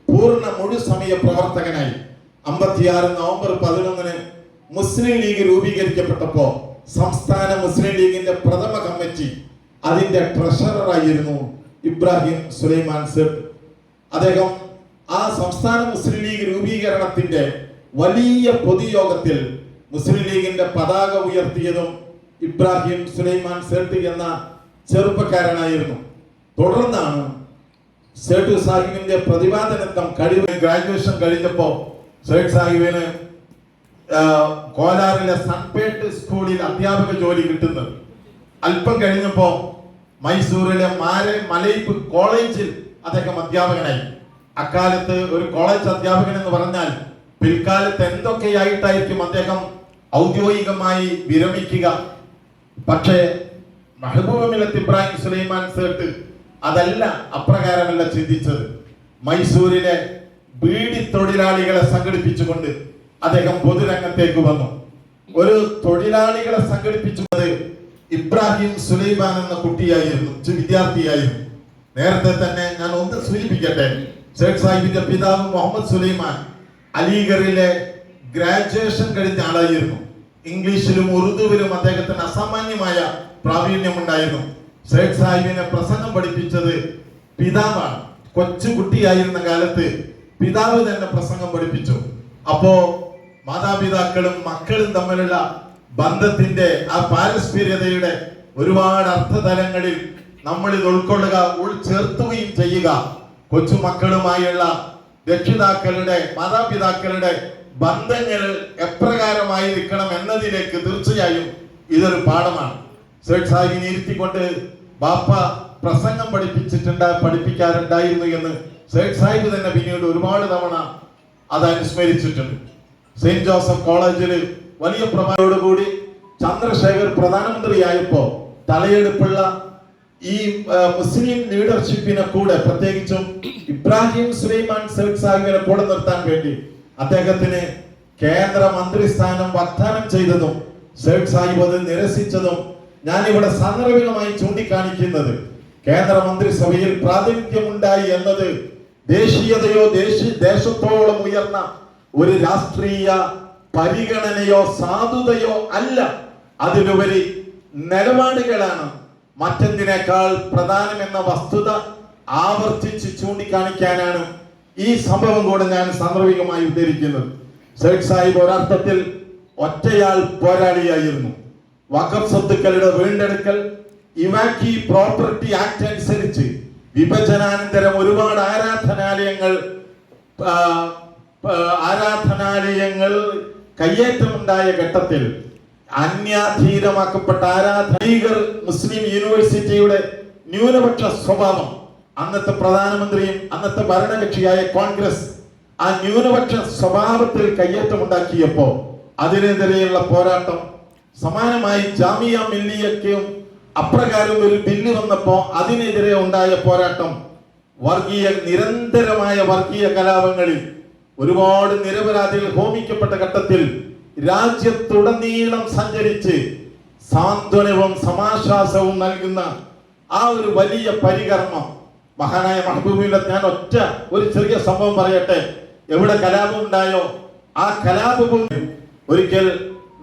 [SPEAKER 7] പൂർണ്ണ മുഴുസമയ പ്രവർത്തകനായി 56 നവംബർ 11-ന് മുസ്ലിം ലീഗ് രൂപീകരിക്കപ്പെട്ടപ്പോ സംസ്ഥാന മുസ്ലിം ലീഗിന്റെ പ്രഥമ കമ്മിറ്റി അതിന്റെ ട്രഷററായിരുന്നു ഇബ്രാഹിം സുലൈമാൻ സേട്ട്. അദ്ദേഹം ആ സംസ്ഥാന മുസ്ലിം ലീഗ് രൂപീകരണത്തിന്റെ വലിയ പൊതുയോഗത്തിൽ മുസ്ലിം ലീഗിന്റെ പതാക ഉയർത്തിയതും ഇബ്രാഹിം സുലൈമാൻ സേട്ട് എന്ന ചെറുപ്പക്കാരനായിരുന്നു. തുടർന്നാണ് സേഠു സാഹിബിന്റെ പ്രതിപാദനത്വം ഗ്രാജുവേഷൻ കഴിഞ്ഞപ്പോ സേഠ് സാഹിബിന് കോലാറിലെ സൺപേട്ട് സ്കൂളിൽ അധ്യാപക ജോലി കിട്ടുന്നത്. അല്പം കഴിഞ്ഞപ്പോ മൈസൂരിലെ മലയിപ്പ് കോളേജിൽ അദ്ദേഹം അധ്യാപകനായി. അക്കാലത്ത് ഒരു കോളേജ് അധ്യാപകൻ എന്ന് പറഞ്ഞാൽ പിൽക്കാലത്ത് എന്തൊക്കെയായിട്ടായിരിക്കും അദ്ദേഹം ഔദ്യോഗികമായി വിരമിക്കുക. പക്ഷേ മെഹബൂബ് മില്ലത്ത് ഇബ്രാഹിം സുലൈമാൻ സേട്ട് അതല്ല, അപ്രകാരമല്ല ചിന്തിച്ചത്. മൈസൂരിലെ ബീഡി തൊഴിലാളികളെ സംഘടിപ്പിച്ചുകൊണ്ട് അദ്ദേഹം പൊതുരംഗത്തേക്ക് വന്നു. ഒരു തൊഴിലാളികളെ സംഘടിപ്പിച്ചത് ഇബ്രാഹിം സുലൈമാൻ എന്ന കുട്ടിയായിരുന്നു, വിദ്യാർത്ഥിയായിരുന്നു. നേരത്തെ തന്നെ ഞാൻ ഒന്ന് സൂചിപ്പിക്കട്ടെ, സേഠ് സാഹിബിന്റെ പിതാവ് മുഹമ്മദ് സുലൈമാൻ അലിഗറിലെ ഗ്രാജുവേഷൻ കഴിഞ്ഞ ആളായിരുന്നു. ഇംഗ്ലീഷിലും ഉറുദുവിലും അദ്ദേഹത്തിന് അസാമാന്യമായ പ്രാവീണ്യമുണ്ടായിരുന്നു. സേഠ് സാഹിബിനെ പ്രസംഗം പഠിപ്പിച്ചത് പിതാവാണ്. കൊച്ചുകുട്ടിയായിരുന്ന കാലത്ത് പിതാവ് തന്നെ പ്രസംഗം പഠിപ്പിച്ചു. അപ്പോ മാതാപിതാക്കളും മക്കളും തമ്മിലുള്ള ബന്ധത്തിന്റെ ആ പാരസ്പര്യതയുടെ ഒരുപാട് അർത്ഥതലങ്ങളിൽ നമ്മൾ ഇത് ഉൾക്കൊള്ളുക, ഉൾച്ചേർത്തുകയും ചെയ്യുക. കൊച്ചുമക്കളുമായുള്ള രക്ഷിതാക്കളുടെ മാതാപിതാക്കളുടെ ബന്ധങ്ങൾ എപ്രകാരമായിരിക്കണം എന്നതിലേക്ക് തീർച്ചയായും ഇതൊരു പാഠമാണ്. സേഠ് സാഹിബിനെ ഇരുത്തിക്കൊണ്ട് ബാപ്പ പ്രസംഗം പഠിപ്പിക്കാറുണ്ടായിരുന്നു എന്ന് സേഠ് സാഹിബ് തന്നെ പിന്നീട് ഒരുപാട് തവണ അത് അനുസ്മരിച്ചിട്ടുണ്ട്. സെയിന്റ് ജോസഫ് കോളേജിൽ വലിയ പ്രമാണത്തോടുകൂടി ചന്ദ്രശേഖർ പ്രധാനമന്ത്രിയായപ്പോ തലയെടുപ്പുള്ള ഈ മുസ്ലിം ലീഡർഷിപ്പിനെ കൂടെ, പ്രത്യേകിച്ചും ഇബ്രാഹിം സുലൈമാൻ സേഠ് സാഹിബിനെ കൂടെ നിർത്താൻ വേണ്ടി അദ്ദേഹത്തിന് കേന്ദ്ര മന്ത്രിസ്ഥാനം വാഗ്ദാനം ചെയ്തതും സേഠ് സാഹിബ് അത് നിരസിച്ചതും ഞാനിവിടെ സാന്ദർഭികമായി ചൂണ്ടിക്കാണിക്കുന്നത് കേന്ദ്ര മന്ത്രിസഭയിൽ പ്രാതിനിധ്യമുണ്ടായി എന്നത് ദേശീയതയോ ദേശത്തോളം ഉയർന്ന ഒരു രാഷ്ട്രീയ പരിഗണനയോ സാധുതയോ അല്ല, അതിലുപരി നിലപാടുകളാണ് മറ്റെന്തിനേക്കാൾ പ്രധാനമെന്ന വസ്തുത ആവർത്തിച്ച് ചൂണ്ടിക്കാണിക്കാനാണ് ഈ സംഭവം കൂടെ ഞാൻ സാന്ദർഭികമായി ഉദ്ധരിക്കുന്നത്. സേഠ് സാഹിബ് ഒരർത്ഥത്തിൽ ഒറ്റയാൾ പോരാളിയായിരുന്നു. വഖഫ് സ്വത്തുക്കളുടെ വീണ്ടെടുക്കൽ, ഇവാക്കി പ്രോപ്പർട്ടി ആക്ട് അനുസരിച്ച് വിഭജനാനന്തരം ഒരുപാട് ആരാധനാലയങ്ങൾ കയ്യേറ്റമുണ്ടായ ഘട്ടത്തിൽ അന്യാധീനമാക്കപ്പെട്ട മുസ്ലിം യൂണിവേഴ്സിറ്റിയുടെ ന്യൂനപക്ഷ സ്വഭാവം, അന്നത്തെ പ്രധാനമന്ത്രിയും അന്നത്തെ ഭരണകക്ഷിയായ കോൺഗ്രസ് ആ ന്യൂനപക്ഷ സ്വഭാവത്തിൽ കയ്യേറ്റമുണ്ടാക്കിയപ്പോ അതിനെതിരെയുള്ള പോരാട്ടം, സമാനമായി ജാമിയ മില്ലിയക്കും അപ്രകാരം ഒരു ബില്ല് വന്നപ്പോ അതിനെതിരെ ഉണ്ടായ പോരാട്ടം, നിരന്തരമായ വർഗീയ കലാപങ്ങളിൽ ഒരുപാട് നിരപരാധികൾ ഹോമിക്കപ്പെട്ട ഘട്ടത്തിൽ രാജ്യത്തുടനീളം സഞ്ചരിച്ച് സാന്ത്വനവും സമാശ്വാസവും നൽകുന്ന ആ ഒരു വലിയ പരികർമ്മം മഹാനായ മെഹബൂബില്ല. ഞാൻ ഒരു ചെറിയ സംഭവം പറയട്ടെ. എവിടെ കലാപം ഉണ്ടായോ ആ കലാപവും ഒരിക്കൽ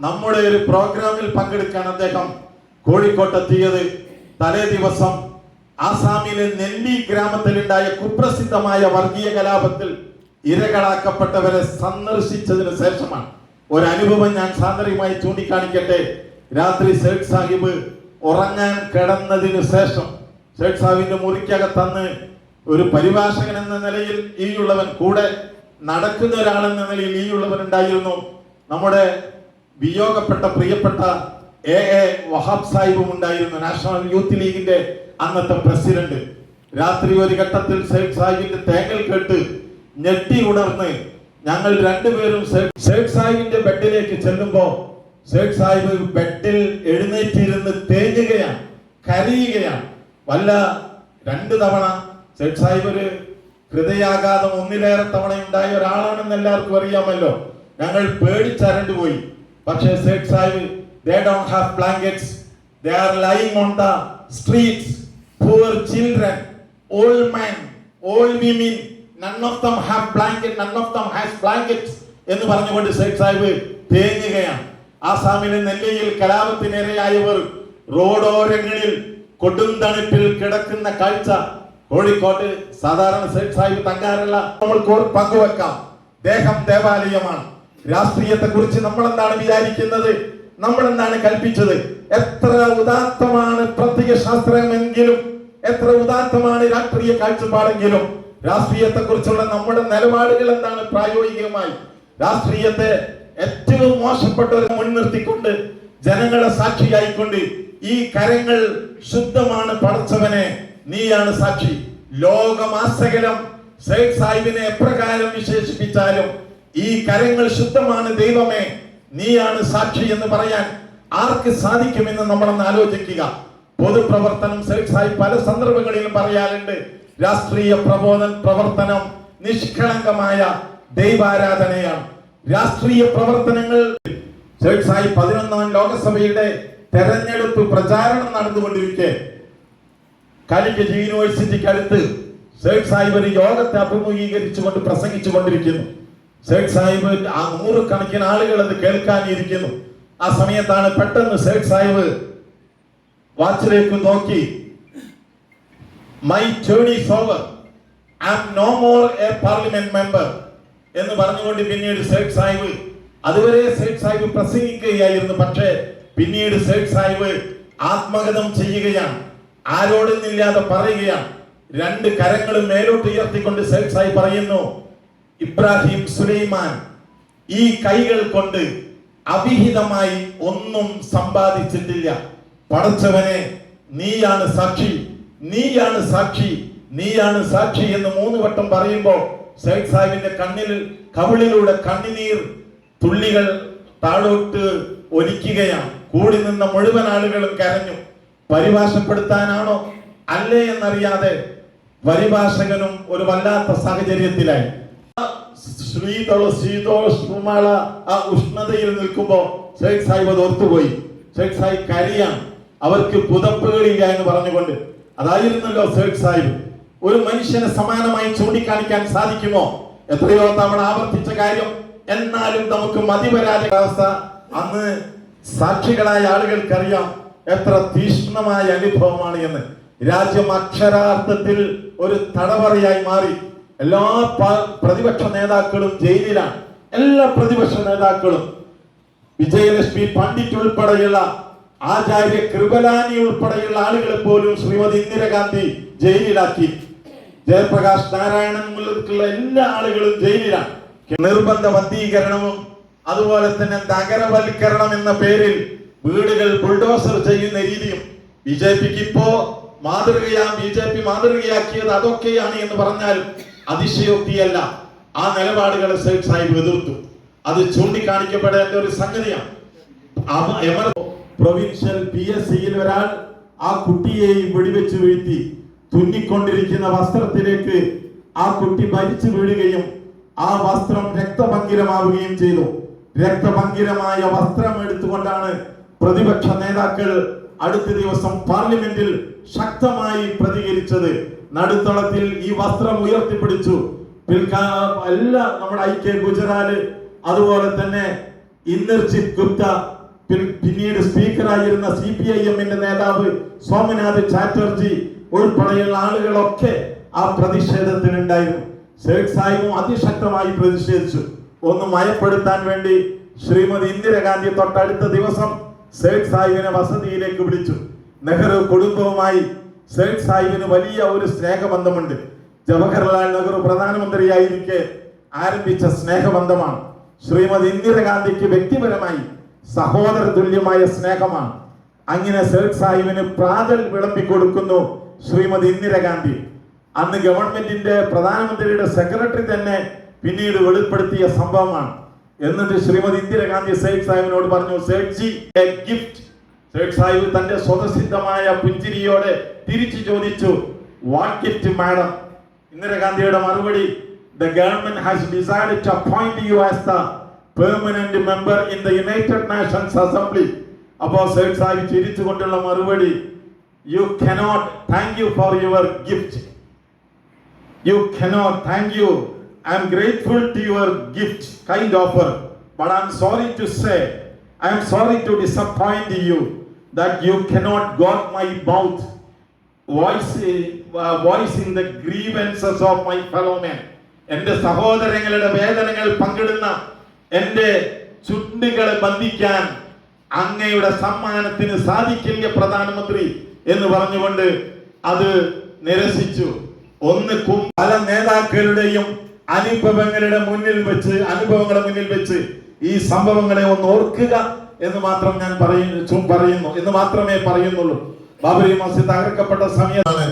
[SPEAKER 7] നമ്മുടെ ഒരു പ്രോഗ്രാമിൽ പങ്കെടുക്കാൻ അദ്ദേഹം കോഴിക്കോട്ടെത്തിയത് തലേ ദിവസം ആസാമിലെ നെല്ലി ഗ്രാമത്തിലുണ്ടായ കുപ്രസിദ്ധമായ വർഗീയ കലാപത്തിൽ ഇരകളാക്കപ്പെട്ടവരെ സന്ദർശിച്ചതിന് ശേഷമാണ്. ഒരനുഭവം ഞാൻ സാന്ദർഭികമായി ചൂണ്ടിക്കാണിക്കട്ടെ. രാത്രി സേഠ് സാഹിബ് ഉറങ്ങാൻ കിടന്നതിന് ശേഷം സേഠ് സാഹിബിന്റെ മുറിക്കകത്തന്ന് ഒരു പരിഭാഷകൻ എന്ന നിലയിൽ ഈയുള്ളവൻ, കൂടെ നടക്കുന്ന ഒരാളെന്ന നിലയിൽ ഈയുള്ളവൻ ഉണ്ടായിരുന്നു. നമ്മുടെ വിയോഗപ്പെട്ട പ്രിയപ്പെട്ട എ വഹാബ് സാഹിബും ഉണ്ടായിരുന്നു, നാഷണൽ യൂത്ത് ലീഗിന്റെ അന്നത്തെ പ്രസിഡന്റ്. രാത്രി ഒരു ഘട്ടത്തിൽ സേഠ് സാഹിബിന്റെ തേങ്ങൽ കേട്ട് ഞെട്ടി ഉണർന്ന് ഞങ്ങൾ രണ്ടുപേരും സേഠ് സാഹിബിന്റെ ബെഡിലേക്ക് ചെല്ലുമ്പോ സേഠ് സാഹിബ് ബെഡിൽ എഴുന്നേറ്റിരുന്ന് തേഞ്ഞുകയാണ്, കരയുകയാണ്. വല്ല 2 തവണ സേഠ് സാഹിബ് ഒരു ഹൃദയാഘാതം 1-ലേറെ തവണ ഉണ്ടായ ഒരാളാണെന്ന് എല്ലാവർക്കും അറിയാമല്ലോ. ഞങ്ങൾ പേടിച്ചരണ്ടു പോയി. പക്ഷേ Sait Sahib, they don't have blankets, they are lying on the streets, poor children, old men, old women, none of them have blanket, none of them has blankets എന്ന് പറഞ്ഞുകൊണ്ട് സേഠ് സാഹിബ് തേങ്ങുകയാണ്. ആസാമിലെ നെല്ലിയിൽ കലാപത്തിനിരയായവർ റോഡോരങ്ങളിൽ കൊടും തണുപ്പിൽ കിടക്കുന്ന കാഴ്ച കോഴിക്കോട്ട് സാധാരണ സേഠ് സാഹിബ് തങ്കാറുള്ള നമ്മൾക്ക് പങ്കുവെക്കാം. ദേഹം ദേവാലയമാണ്. രാഷ്ട്രീയത്തെ കുറിച്ച് നമ്മൾ എന്താണ് വിചാരിക്കുന്നത്, നമ്മൾ എന്താണ് കൽപ്പിച്ചത്, എത്ര ഉദാത്തമാണ് പ്രത്യയ ശാസ്ത്രമെങ്കിലും എത്ര ഉദാത്തമാണ് രാഷ്ട്രീയ കാഴ്ചപ്പാടെങ്കിലും രാഷ്ട്രീയത്തെ കുറിച്ചുള്ള നമ്മുടെ നിലപാടുകൾ എന്താണ്? പ്രായോഗികമായി രാഷ്ട്രീയത്തെ ഏറ്റവും മോശപ്പെട്ടവരെ മുൻനിർത്തിക്കൊണ്ട് ജനങ്ങളെ സാക്ഷിയായിക്കൊണ്ട് ഈ കരങ്ങൾ ശുദ്ധമാണ് പടച്ചവനെ, നീയാണ് സാക്ഷി. ലോകമാസകലം സയ്യിദ് സാഹിബിനെ എപ്രകാരം വിശേഷിപ്പിച്ചാലും ഈ കരങ്ങൾ ശുദ്ധമാണ് ദൈവമേ, നീയാണ് സാക്ഷി എന്ന് പറയാൻ ആർക്ക് സാധിക്കുമെന്ന് നമ്മളൊന്ന് ആലോചിക്കുക. പൊതുപ്രവർത്തനം സയ്യിദ് സാഹിബ് പല സന്ദർഭങ്ങളിലും പറയാറുണ്ട്. രാഷ്ട്രീയ പ്രവർത്തനം നിഷ്കളങ്കമായ ദൈവാരാധനയാണ്. രാഷ്ട്രീയ പ്രവർത്തനങ്ങൾ സയ്യിദ് സാഹിബ് 11ാം ലോകസഭയുടെ തെരഞ്ഞെടുപ്പ് പ്രചാരണം നടന്നുകൊണ്ടിരിക്കെ കാലിക്കറ്റ് യൂണിവേഴ്സിറ്റിക്ക് അടുത്ത് സയ്യിദ് സാഹിബ് ഒരു യോഗത്തെ അഭിമുഖീകരിച്ചുകൊണ്ട് പ്രസംഗിച്ചു കൊണ്ടിരിക്കുന്നു. സയ്യിദ് സാഹിബ് 100 കണക്കിന് ആളുകൾ അത് കേൾക്കാനിരിക്കുന്നു. ആ സമയത്താണ് പെട്ടെന്ന് സയ്യിദ് സാഹിബ് വാച്ചിലേക്ക് നോക്കി, my turn is over, I am no more a parliament member എന്ന് പറഞ്ഞുകൊണ്ട് പിന്നീട് സയ്യിദ് സാഹിബ്, അതുവരെ സയ്യിദ് സാഹിബ് പ്രസംഗിക്കുകയായിരുന്നു, പക്ഷേ പിന്നീട് സയ്യിദ് സാഹിബ് ആത്മഗതം ചെയ്യുകയാണ്, ആരോടൊന്നില്ലാതെ പറയുകയാണ്. 2 കരങ്ങളും മേലോട്ട് ഉയർത്തിക്കൊണ്ട് സയ്യിദ് സാഹിബ് പറയുന്നു, ഇബ്രാഹിം സുലൈമാൻ ഈ കൈകൾ കൊണ്ട് അവിഹിതമായി ഒന്നും സമ്പാദിച്ചിട്ടില്ല. പടച്ചവനെ, നീയാണ് സാക്ഷി, നീയാണ് സാക്ഷി, നീയാണ് സാക്ഷി എന്ന് 3 വട്ടം പറയുമ്പോൾ സയ്യിദ് സാഹിബിന്റെ കവിളിലൂടെ കണ്ണുനീർ തുള്ളികൾ താഴോട്ട് ഒലിക്കുകയാണ്. കൂടി നിന്ന മുഴുവൻ ആളുകളും കരഞ്ഞു. പരിഭാഷപ്പെടുത്താനാണോ അല്ലേ എന്നറിയാതെ പരിഭാഷകനും ഒരു വല്ലാത്ത സാഹചര്യത്തിലായി. ശീതോഷ്ണ ആ ഉഷ്ണതയിൽ നിൽക്കുമ്പോ സയ്യിദ് സാഹിബ് അത് ഓർത്തുപോയി. സയ്യിദ് സാഹിബ് കരയാണ്, അവർക്ക് പുതപ്പുകളില്ല എന്ന് പറഞ്ഞുകൊണ്ട്. അതായിരുന്നല്ലോ സയ്യിദ് സാഹിബ്. ഒരു മനുഷ്യനെ സമാനമായി ചൂണ്ടിക്കാണിക്കാൻ സാധിക്കുമോ? എത്രയോ തവണ ആവർത്തിച്ച കാര്യം, എന്നാലും നമുക്ക് മതി വരാതെ അവസ്ഥ. അന്ന് സാക്ഷികളായ ആളുകൾക്കറിയാം എത്ര തീക്ഷ്ണമായ അനുഭവമാണ് എന്ന്. രാജ്യം അക്ഷരാർത്ഥത്തിൽ ഒരു തടവറയായി മാറി. എല്ലാ പ്രതിപക്ഷ നേതാക്കളും ജയിലിലാണ്. എല്ലാ പ്രതിപക്ഷ നേതാക്കളും, വിജയലക്ഷ്മി പണ്ഡിറ്റ് ഉൾപ്പെടെയുള്ള, ആചാര്യ കൃപലാനി ഉൾപ്പെടെയുള്ള ആളുകളെ പോലും ശ്രീമതി ഇന്ദിരാഗാന്ധി ജയിലിലാക്കി. ജയപ്രകാശ് നാരായണൻ മുതലുള്ള എല്ലാ ആളുകളും ജയിലിലാണ്. നിർബന്ധ ബന്ധീകരണവും അതുപോലെ തന്നെ നഗരവൽക്കരണം എന്ന പേരിൽ വീടുകൾ ബുൾഡോസർ ചെയ്യുന്ന രീതിയും ബിജെപിക്ക് ഇപ്പോ ബിജെപി മാതൃകയാക്കിയത് അതൊക്കെയാണ് എന്ന് പറഞ്ഞാൽ അതിശയോക്തിയല്ല. ആ നിലപാടുകളെ സയ്യിദ് സാഹിബ് എതിർത്തു. അത് ചൂണ്ടിക്കാണിക്കപ്പെടേണ്ട ഒരു സംഗതിയാണ്. പ്രൊവിൻഷ്യൽ PSCയിൽ ഒരാൾ ആ കുട്ടിയെയും വെടിവെച്ച് വീഴ്ത്തി. തുന്നിക്കൊണ്ടിരിക്കുന്ന വസ്ത്രത്തിലേക്ക് ആ കുട്ടി മരിച്ചു വീഴുകയും ആ വസ്ത്രം രക്തഭംഗിരമാവുകയും ചെയ്തു. രക്തഭംഗിരമായ വസ്ത്രം എടുത്തുകൊണ്ടാണ് പ്രതിപക്ഷ നേതാക്കൾ അടുത്ത ദിവസം പാർലമെന്റിൽ ശക്തമായി പ്രതികരിച്ചത്. നടുത്തളത്തിൽ ഈ വസ്ത്രം ഉയർത്തിപ്പിടിച്ചു. എല്ലാ നമ്മുടെ IK ഗുജറാല്, അതുപോലെ തന്നെ ഇന്ദർജിത് ഗുപ്ത, പിന്നീട് സ്പീക്കറായിരുന്ന CPIM-ന്റെ നേതാവ് സോമനാഥ് ചാറ്റർജി ഉൾപ്പെടെയുള്ള ആളുകളൊക്കെ ആ പ്രതിഷേധത്തിനുണ്ടായിരുന്നു. സയ്യിദ് സാഹിബും അതിശക്തമായി പ്രതിഷേധിച്ചു. ഒന്ന് മയപ്പെടുത്താൻ വേണ്ടി ശ്രീമതി ഇന്ദിരാഗാന്ധി തൊട്ടടുത്ത ദിവസം സയ്യിദ് സാഹിബിനെ വസതിയിലേക്ക് വിളിച്ചു. നെഹ്റു കുടുംബവുമായി സയ്യിദ് സാഹിബിന് വലിയ ഒരു സ്നേഹബന്ധമുണ്ട്. ജവഹർലാൽ നെഹ്റു പ്രധാനമന്ത്രിയായിരിക്കെ ആരംഭിച്ച സ്നേഹബന്ധമാണ്. ശ്രീമതി ഇന്ദിരാഗാന്ധിക്ക് വ്യക്തിപരമായി സഹോദര തുല്യമായ സ്നേഹമാണ്. അങ്ങനെ സയ്യിദ് സാഹിബിന് പ്രാതൽ വിളമ്പിക്കൊടുക്കുന്നു ശ്രീമതി ഇന്ദിരാഗാന്ധി. അന്ന് ഗവൺമെന്റിന്റെ പ്രധാനമന്ത്രിയുടെ സെക്രട്ടറി തന്നെ പിന്നീട് വെളിപ്പെടുത്തിയ സംഭവമാണ്. എന്നിട്ട് ശ്രീമതി ഇന്ദിരാഗാന്ധി സയ്യിദ് സാഹിബിനോട് പറഞ്ഞു, സയ്യിദ്ജി എ ഗിഫ്റ്റ്. സയ്യിദ് സാഹിബ് തന്റെ സ്വതസിദ്ധമായ പുഞ്ചിരിയോടെ തിരിച്ചു ചോദിച്ചു, വാട്ട് ഗിഫ്റ്റ് മാഡം? ഇന്ദിരാഗാന്ധിയുടെ മറുപടി, the government has decided to appoint you as the permanent member in the United Nations Assembly. അപ്പോൾ സയ്യിദ് സാഹിബ് ചിരിച്ചുകൊണ്ടുള്ള മറുപടി, you cannot thank you for your gift. You cannot thank you. I am grateful to your gift, kind offer, but I am sorry to say, I am sorry to disappoint you that you cannot got my mouth voice in the grievances of my fellow men. എന്റെ സഹോദരങ്ങളുടെ വേദനകൾ പങ്കിടുന്ന എന്റെ ചുണ്ടുകളെ ബന്ധിക്കാൻ അങ്ങയുടെ സമ്മാനത്തിന് സാധിക്കില്ല പ്രധാനമന്ത്രി എന്ന് പറഞ്ഞുകൊണ്ട് അത് നിരസിച്ചു. ഒന്ന് പല നേതാക്കളുടെയും അനുഭവങ്ങളുടെ മുന്നിൽ വെച്ച് ഈ സംഭവങ്ങളെ ഒന്ന് ഓർക്കുക എന്ന് മാത്രം ഞാൻ പറയുന്നു എന്ന് മാത്രമേ പറയുന്നുള്ളൂ. ബാബരി മസ്ജിദ് തകർക്കപ്പെട്ട സമയത്താണ്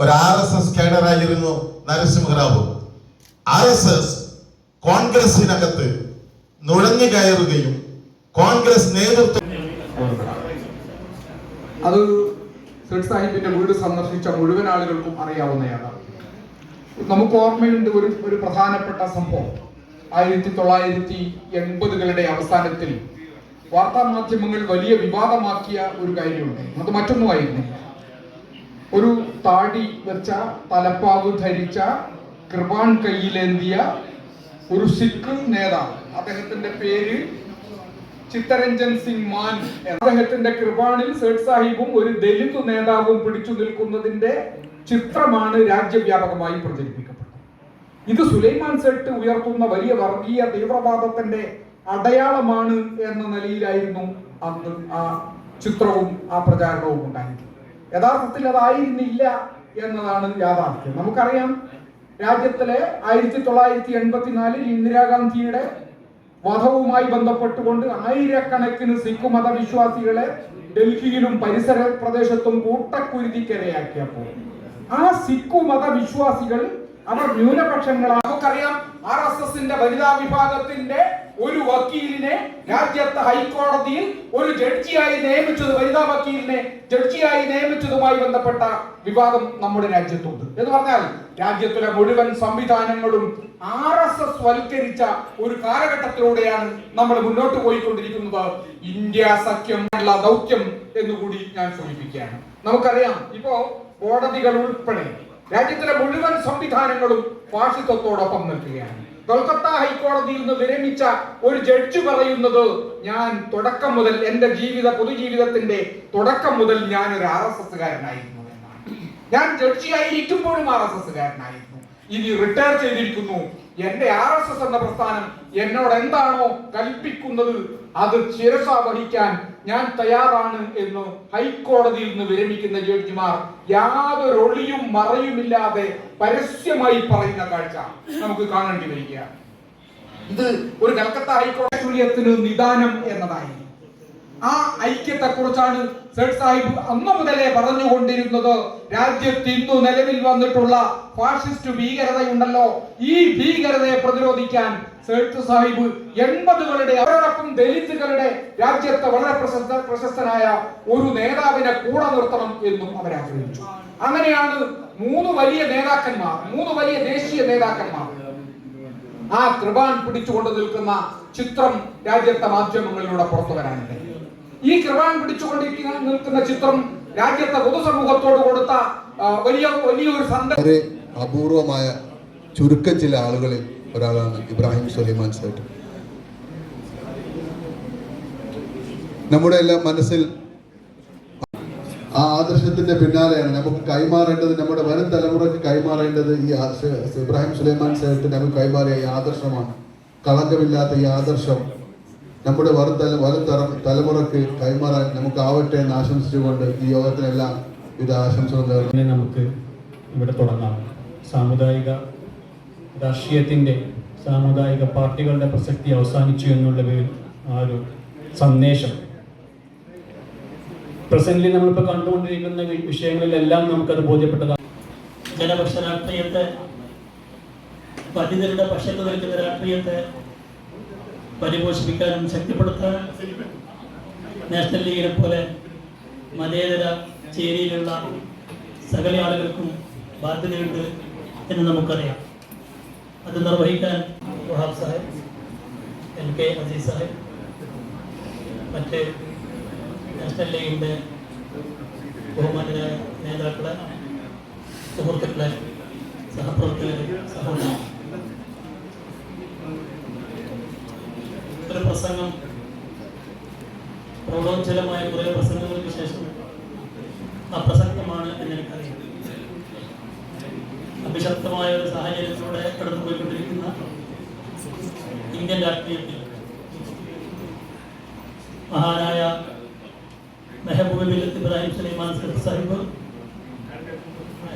[SPEAKER 7] ഒരു RSS കേഡറായിരുന്നു നരസിംഹറാവു. RSS കോൺഗ്രസിനകത്ത് നുഴഞ്ഞു കയറുകയും കോൺഗ്രസ് നേതൃത്വം
[SPEAKER 8] അത് സേഠ് സാഹിബിന്റെ വീട് സന്ദർശിച്ച മുഴുവൻ ആളുകൾക്കും അറിയാവുന്നതാണ്. നമുക്ക് ഓർമ്മയുണ്ട് ഒരു പ്രധാനപ്പെട്ട സംഭവം 1980കളുടെ അവസാനത്തിൽ വാർത്താ മാധ്യമങ്ങൾ വലിയ വിവാദമാക്കിയ ഒരു കാര്യമുണ്ട്. അത് മറ്റൊന്നുമായിരുന്നില്ല. ഒരു താടി വെച്ച തലപ്പാവ് ധരിച്ച കൃപാൺ കയ്യിലേന്തിയ ഒരു സിഖ് നേതാവ്, അദ്ദേഹത്തിന്റെ പേര് ചിത്തരഞ്ജൻ സിംഗ് മാൻ. അദ്ദേഹത്തിന്റെ കൃപാണിൽ സേഠ് സാഹിബും ഒരു ദലിത് നേതാവും പിടിച്ചു നിൽക്കുന്നതിന്റെ ചിത്രമാണ് രാജ്യവ്യാപകമായി പ്രചരിപ്പിക്കപ്പെട്ടത്. ഇത് സുലൈമാൻ സേഠ് ഉയർത്തുന്ന വലിയ വർഗീയ തീവ്രവാദത്തിന്റെ അടയാളമാണ് എന്ന നിലയിലായിരുന്നു അന്ന് ആ ചിത്രവും ആ പ്രചാരണവും ഉണ്ടായിരുന്നത്. യഥാർത്ഥത്തിൽ അതായിരുന്നില്ല എന്നതാണ് യാഥാർത്ഥ്യം. നമുക്കറിയാം, രാജ്യത്തിലെ 1984 ഇന്ദിരാഗാന്ധിയുടെ വധവുമായി ബന്ധപ്പെട്ടുകൊണ്ട് ആയിരക്കണക്കിന് സിഖ് മതവിശ്വാസികളെ ഡൽഹിയിലും പരിസര പ്രദേശത്തും കൂട്ടക്കുരുതിക്കിരയാക്കിയപ്പോൾ ആ സിഖ് മതവിശ്വാസികൾ അവർ ന്യൂനപക്ഷങ്ങളാണ്. നമുക്കറിയാം, RSSന്റെ വനിതാ വിഭാഗത്തിന്റെ ഒരു വക്കീലിനെ രാജ്യത്തെ ഹൈക്കോടതിയിൽ ഒരു ജഡ്ജിയായി നിയമിച്ചത്, വനിതാ വക്കീലിനെ ജഡ്ജിയായി നിയമിച്ചതുമായി ബന്ധപ്പെട്ട വിവാദം നമ്മുടെ രാജ്യത്തുണ്ട്. എന്ന് പറഞ്ഞാൽ രാജ്യത്തിലെ മുഴുവൻ സംവിധാനങ്ങളും RSS വൽക്കരിച്ച ഒരു കാലഘട്ടത്തിലൂടെയാണ് നമ്മൾ മുന്നോട്ട് പോയിക്കൊണ്ടിരിക്കുന്നത്. ഇന്ത്യ സഖ്യം ദൗത്യം എന്നുകൂടി ഞാൻ സൂചിപ്പിക്കുകയാണ്. നമുക്കറിയാം, ഇപ്പോ കോടതികൾ ഉൾപ്പെടെ രാജ്യത്തിലെ മുഴുവൻ സംവിധാനങ്ങളും ഫാഷിസത്തോടൊപ്പം നിൽക്കുകയാണ്. കൊൽക്കത്ത ഹൈക്കോടതിയിൽ നിന്ന് വിരമിച്ച ഒരു ജഡ്ജി പറയുന്നത്, ഞാൻ തുടക്കം മുതൽ എന്റെ പൊതുജീവിതത്തിന്റെ തുടക്കം മുതൽ ഞാൻ ഒരു RSSകാരനായിരുന്നു എന്നാണ്. ഞാൻ ജഡ്ജിയായിരിക്കുമ്പോഴും RSSകാരനായിരുന്നു. ഇനി റിട്ടയർ ചെയ്തിരിക്കുന്നു. എന്റെ RSS എന്ന പ്രസ്ഥാനം എന്നോട് എന്താണോ കൽപ്പിക്കുന്നത് അത് ശിരസ വഹിക്കാൻ ഞാൻ തയ്യാറാണ് എന്ന് ഹൈക്കോടതിയിൽ നിന്ന് വിരമിക്കുന്ന ജഡ്ജിമാർ യാതൊരു ഒളിയും മറയുമില്ലാതെ പരസ്യമായി പറയുന്ന കാഴ്ച നമുക്ക് കാണേണ്ടി വരികയാണ്. ഇത് ഒരു കൽക്കത്ത ഹൈക്കോടതി നിദാനം എന്നതായി. ആ ഐക്യത്തെ കുറിച്ചാണ് സേഠ് സാഹിബ് അന്ന് മുതലേ പറഞ്ഞുകൊണ്ടിരുന്നത്. രാജ്യത്ത് ഇന്നു നിലവിൽ വന്നിട്ടുള്ള ഫാഷിസ്റ്റ് ഭീകരതയുണ്ടല്ലോ, ഈ ഭീകരതയെ പ്രതിരോധിക്കാൻ സേഠ് സാഹിബ് 80കളുടെ അവരോടൊപ്പം ദലിതുകളുടെ രാജ്യത്തെ വളരെ പ്രശസ്തനായ ഒരു നേതാവിനെ കൂടെ നിർത്തണം എന്നും അവരാഗ്രഹിച്ചു. അങ്ങനെയാണ് മൂന്ന് വലിയ ദേശീയ നേതാക്കന്മാർ ആ കൃപാൻ പിടിച്ചുകൊണ്ട് നിൽക്കുന്ന ചിത്രം രാജ്യത്തെ മാധ്യമങ്ങളിലൂടെ പുറത്തു വരാനുണ്ട്. ഈ കൃപാൻ പിടിച്ചുകൊണ്ടിരിക്കുന്ന നിൽക്കുന്ന ചിത്രം രാജ്യത്തെ പൊതുസമൂഹത്തോട് കൊടുത്ത വലിയൊരു വളരെ
[SPEAKER 9] അപൂർവമായ ചുരുക്കം ചില ആളുകളിൽ ഒരാളാണ് ഇബ്രാഹിം സുലൈമാൻ സേഠ്. നമ്മുടെ എല്ലാം മനസ്സിൽ ആ ആദർശത്തിന്റെ പിന്നാലെയാണ് നമുക്ക് കൈമാറേണ്ടത്. നമ്മുടെ വരും തലമുറയ്ക്ക് കൈമാറേണ്ടത് ഈ ഇബ്രാഹിം സുലൈമാൻ സേഠ് നമുക്ക് കൈമാറിയ ഈ ആദർശമാണ്. കളങ്കമില്ലാത്ത ഈ ആദർശം നമ്മുടെ വരും തലമുറയ്ക്ക് കൈമാറാൻ നമുക്കാവട്ടെ എന്ന് ആശംസിച്ചുകൊണ്ട് ഈ യോഗത്തിനെല്ലാം ഇത് ആശംസകൾ നേർന്നു.
[SPEAKER 10] നമുക്ക് ഇവിടെ തുടങ്ങാം. സാമുദായിക രാഷ്ട്രീയത്തിൻ്റെ സാമുദായിക പാർട്ടികളുടെ പ്രസക്തി അവസാനിച്ചു എന്നുള്ള ആ ഒരു സന്ദേശം പ്രസന്റ്ലി നമ്മളിപ്പോൾ കണ്ടുകൊണ്ടിരിക്കുന്ന വിഷയങ്ങളിലെല്ലാം നമുക്കത് ബോധ്യപ്പെട്ടതാണ്.
[SPEAKER 11] ജനപക്ഷ രാഷ്ട്രീയത്തെ, പണ്ഡിതരുടെ പക്ഷത്ത് നിൽക്കുന്ന രാഷ്ട്രീയത്തെ പരിപോഷിപ്പിക്കാനും ശക്തിപ്പെടുത്താനും നാഷണൽ ലീഗിനെ പോലെ മതേതര ചേരിയിലുള്ള സകല ആളുകൾക്കും ബാധ്യതയുണ്ട് എന്ന് നമുക്കറിയാം. അത് നിർവഹിക്കാൻ വഹാബ് സാഹിബ്, LK അസീസ് സാഹിബ്, മറ്റ് നാഷണൽ ലീഗിൻ്റെ ബഹുമാന്യരായ നേതാക്കളെ, സുഹൃത്തുക്കളെ, സഹപ്രവർത്തകരെ, സഹോദരൻ, ഒരു പ്രസംഗം, പ്രൗഢോജ്വലമായ കുറേ പ്രസംഗങ്ങൾക്ക് ശേഷം അപ്രസക്തമാണ് എന്നെനിക്കറിയാം. അഭിശക്തമായ ഒരു സാഹചര്യത്തിലൂടെ കടന്നുപോയിക്കൊണ്ടിരിക്കുന്ന ഇന്ത്യൻ രാഷ്ട്രീയത്തിൽ മഹാനായ മെഹബൂബ് ഇബ്രാഹിം സുലൈമാൻ സേഠ് സാഹിബ്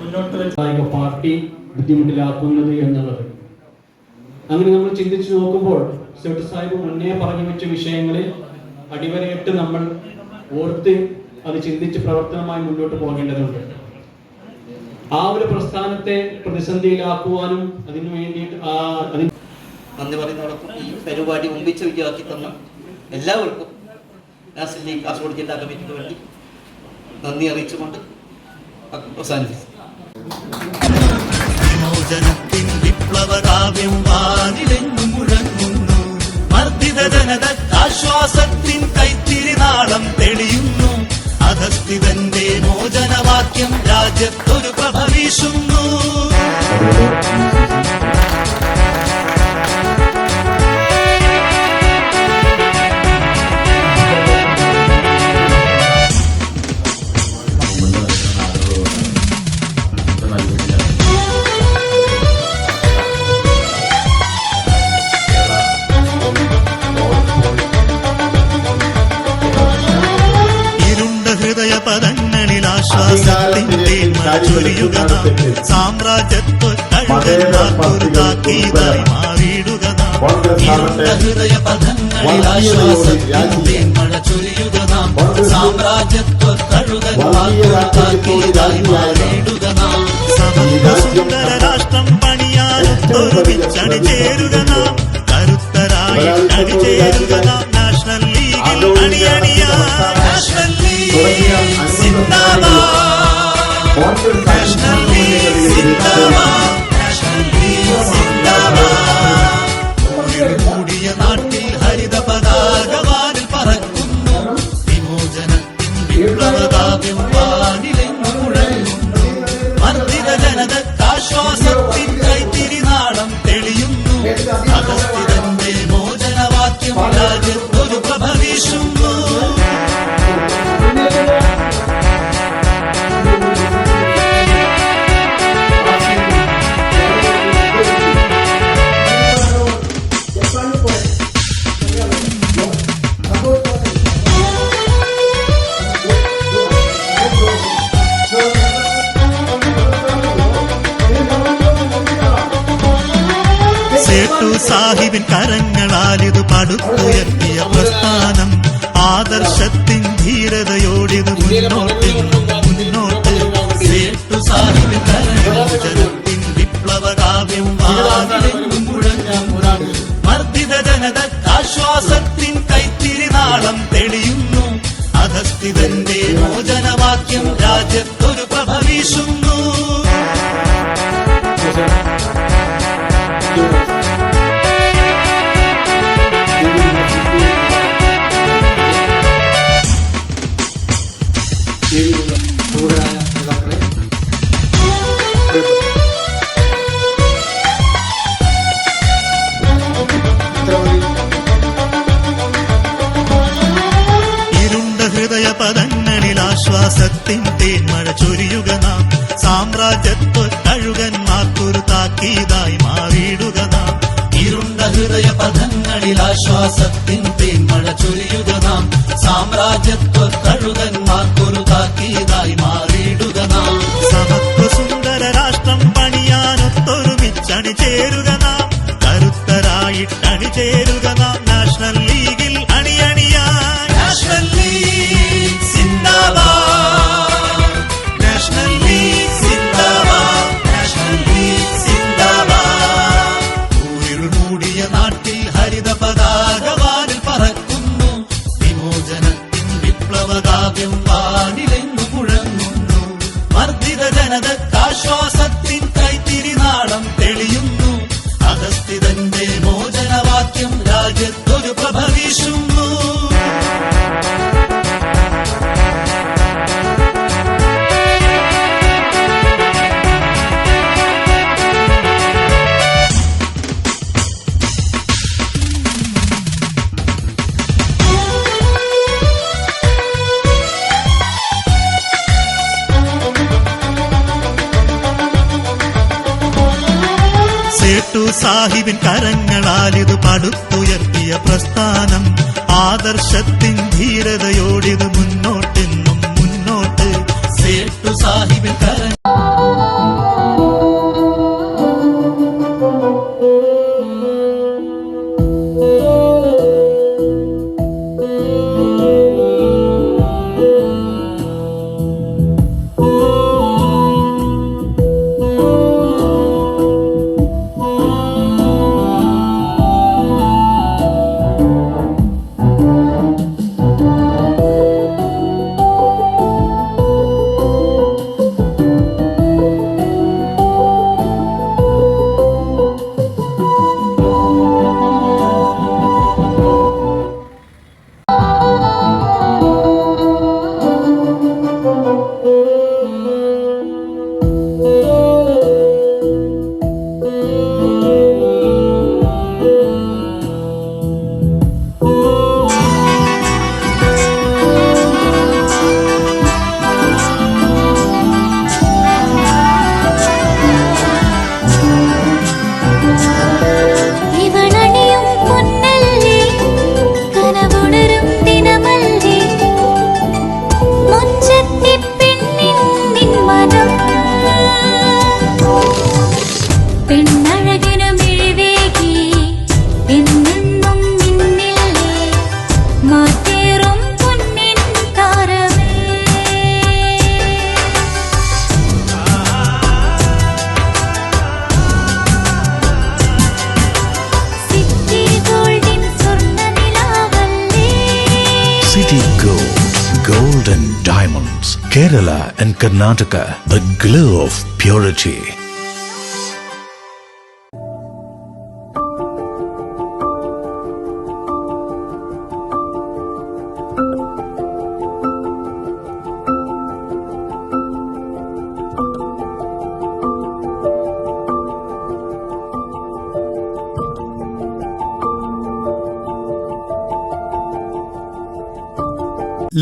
[SPEAKER 11] മുന്നോട്ട് വെച്ച
[SPEAKER 10] പാർട്ടി ബുദ്ധിമുട്ടിലാക്കുന്നത് എന്നുള്ളത്. അങ്ങനെ നമ്മൾ ചിന്തിച്ചു നോക്കുമ്പോൾ സേട്ട് സാഹിബ് മുന്നേ പറഞ്ഞു വെച്ച വിഷയങ്ങളിൽ അടിവരയിട്ട് നമ്മൾ ഓർത്ത് അത് ചിന്തിച്ച് പ്രവർത്തനമായി മുന്നോട്ട് പോകേണ്ടതുണ്ട്. ആ ഒരു പ്രസ്ഥാനത്തെ പ്രതിസന്ധിയിലാക്കുവാനും അതിനു വേണ്ടിയിട്ട്
[SPEAKER 12] നന്ദി പറയുന്നതോടൊപ്പം ഈ പരിപാടി ഒമ്പിച്ച് വിജയമാക്കി തന്ന എല്ലാവർക്കും നാഷണൽ ലീഗ് കാസർഗോഡ് ജില്ലാ കമ്മിറ്റിക്ക് വേണ്ടി നന്ദി അറിയിച്ചുകൊണ്ട് അവസാനിപ്പിച്ചു.
[SPEAKER 2] വിമോചനത്തിൻ വിപ്ലവകാവ്യം വാനിലെങ്ങും മുഴങ്ങുന്നു. മർദ്ദിത ജനതയ്ക്കാശ്വാസത്തിൻ കൈത്തിരിനാളം തെളിയുന്നു. അധസ്ഥിതന്റെ മോചനവാക്യം രാജ്യത്തൊരു പ്രഭ വീശുന്നു. പദങ്ങളിൽ ആശ്വാസത്തിൻ തേന്മഴ ചൊരിയുക നാം. സാമ്രാജ്യത്വ താക്കീതായി മാറിയിടുക നാം. ഹൃദയ പദങ്ങളിൽ ആശ്വാസത്തിൻ തേന്മഴ ചൊരിയുക നാം. സാമ്രാജ്യത്വ താക്കീതായി മാറിയിടുക നാം. സുന്ദര രാഷ്ട്രം പണിയാനൊത്തൊരുമിച്ചണി ചേരുക നാം. കരുത്തരായി അണിചേരുക നാം. നാഷണൽ ലീഗിൽ അണിയണിയാ. നാഷണൽ കൂടിയ നാട്ടിൽ ഹരിത പതാകവാനിൽ പറക്കുന്നു. വിമോചനത്തിൻ വിപ്ലവകാവ്യം വാനിലെങ്ങും മുഴങ്ങുന്നു. മർദ്ദിത ജനതയ്ക്കാശ്വാസത്തിൻ കൈത്തിരിനാളം തെളിയുന്നു. അധസ്ഥിതന്റെ മോചനവാക്യം രാജ്യത്തൊരു പ്രഭ വീശുന്നു. സേട്ടു സാഹിബിൻ കരങ്ങളാലിത് പടുത്തുയർത്തിയ പ്രസ്ഥാനം. ആദർശത്തിൻ ധീരതയോടിത് മുന്നോട്ടെന്നും മുന്നോട്ട്. സേട്ടു സാഹിബിൻ കരങ്ങളാലിൻ വിപ്ലവകാവ്യം വാനിലെങ്ങും മുഴങ്ങുന്നു. മർദ്ദിത ജനതയ്ക്കാശ്വാസത്തിൻ കൈത്തിരിനാളം തെളിയുന്നു. അധസ്ഥിതന്റെ മോചനവാക്യം രാജ്യത്തൊരു പ്രഭ വീശുന്നു. ഇരുണ്ട ഹൃദയ പദങ്ങളിൽ ആശ്വാസത്തിൻ തേന്മഴ ചൊരിയുക നാം. സാമ്രാജ്യത്വ കഴുകന്മാർക്കൊരു താക്കീതായി മാറിയിടുക നാം. ഇരുണ്ട ഹൃദയ പദങ്ങളിൽ ആശ്വാസത്തിൻ തേന്മഴ ചൊരിയുക നാം. സാമ്രാജ്യത്വ കഴുകന്മാർക്കൊരു താക്കീതായി മാറിയിടുക നാം. സമത്വ സുന്ദര രാഷ്ട്രം പണിയാനൊത്തൊരുമിച്ചണി ചേരുക നാം. കരുത്തരായിട്ടണി ചേരുക നാം. നാഷണൽ ലീഗിൽ അണിയണിയായി. നാഷണൽ ലീഗ് സിന്ദാബാദ്. നാഷണൽ ലീഗ് സിന്ദാബാദ്. നാഷണൽ ലീഗ് സിന്ദാബാദ്. ഊരിൽ മൂടിയ നാട്ടിൽ ഹരിത പതാകവാനിൽ പറക്കുന്നു. വിമോചനത്തിൻ വിപ്ലവകാവ്യം വാനിലെങ്ങും മുഴങ്ങുന്നു. മർദ്ദിത ജനതയ്ക്കാശ്വാസത്തിൻ കൈത്തിരിനാളം തെളിയുന്നു. അധസ്ഥിതന്റെ മോചനവാക്യം രാജ്യത്തൊരു പ്രഭ വീശുന്നു. സേട്ടു സാഹിബിൻ കരങ്ങളാലിത് പടുത്തുയർത്തിയ പ്രസ്ഥാനം. ആദർശത്തിൻ ധീരതയോടിത് മുന്നോട്ടെന്നും മുന്നോട്ട്. സേട്ടു സാഹിബിൻ കരങ്ങൾ
[SPEAKER 1] City Gold and Diamonds, Kerala and Karnataka, the glow of purity.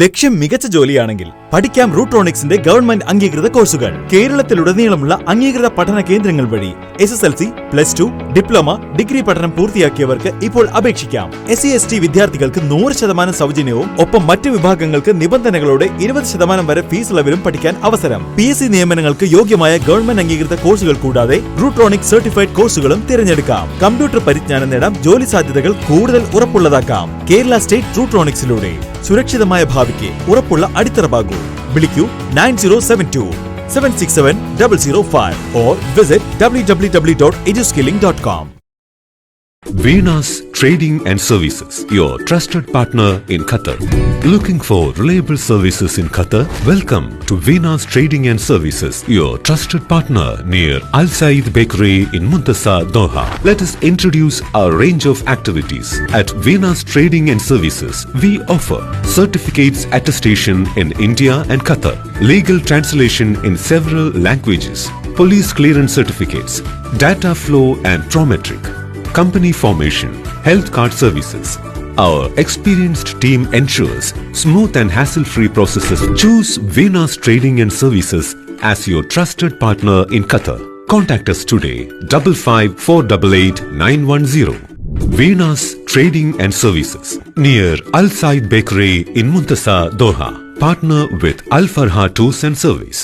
[SPEAKER 13] ലക്ഷ്യം മികച്ച ജോലിയാണെങ്കിൽ പഠിക്കാം റൂട്രോണിക്സിന്റെ ഗവൺമെന്റ് അംഗീകൃത കോഴ്സുകൾ. കേരളത്തിലുടനീളമുള്ള അംഗീകൃത പഠന കേന്ദ്രങ്ങൾ വഴി SSLC, +2, ഡിപ്ലോമ, ഡിഗ്രി പഠനം പൂർത്തിയാക്കിയവർക്ക് ഇപ്പോൾ അപേക്ഷിക്കാം. SC/ST വിദ്യാർത്ഥികൾക്ക് 100% സൗജന്യവും ഒപ്പം മറ്റ് വിഭാഗങ്ങൾക്ക് നിബന്ധനകളോടെ 20% വരെ ഫീസ് ഇളവിലും പഠിക്കാൻ അവസരം. PSC നിയമനങ്ങൾക്ക് യോഗ്യമായ ഗവൺമെന്റ് അംഗീകൃത കോഴ്സുകൾ കൂടാതെ റൂട്രോണിക്സ് സർട്ടിഫൈഡ് കോഴ്സുകളും തിരഞ്ഞെടുക്കാം. കമ്പ്യൂട്ടർ പരിജ്ഞാനം നേടാം, ജോലി സാധ്യതകൾ കൂടുതൽ ഉറപ്പുള്ളതാക്കാം. കേരള സ്റ്റേറ്റ് റൂട്രോണിക്സിലൂടെ സുരക്ഷിതമായ ഭാവിക്ക് ഉറപ്പുള്ള അടിത്തറ. വിളിക്കൂ 9072 767 005 or visit www.eduskilling.com.
[SPEAKER 14] Venus Trading and Services, your trusted partner in Qatar. Looking for reliable services in Qatar? Welcome to Venus Trading and Services, your trusted partner near Al Said Bakery in Muntasa, Doha. Let us introduce our range of activities. At Venus Trading and Services, we offer certificates attestation in India and Qatar, legal translation in several languages, police clearance certificates, data flow and prometric, company formation, health card services. Our experienced team ensures smooth and hassle-free processes. Choose Venus Trading and Services as your trusted partner in Qatar. Contact us today 55488910. Venus Trading and Services near Al Said Bakery in Muntasa, Doha. Partner with Al Farha Tours and Service.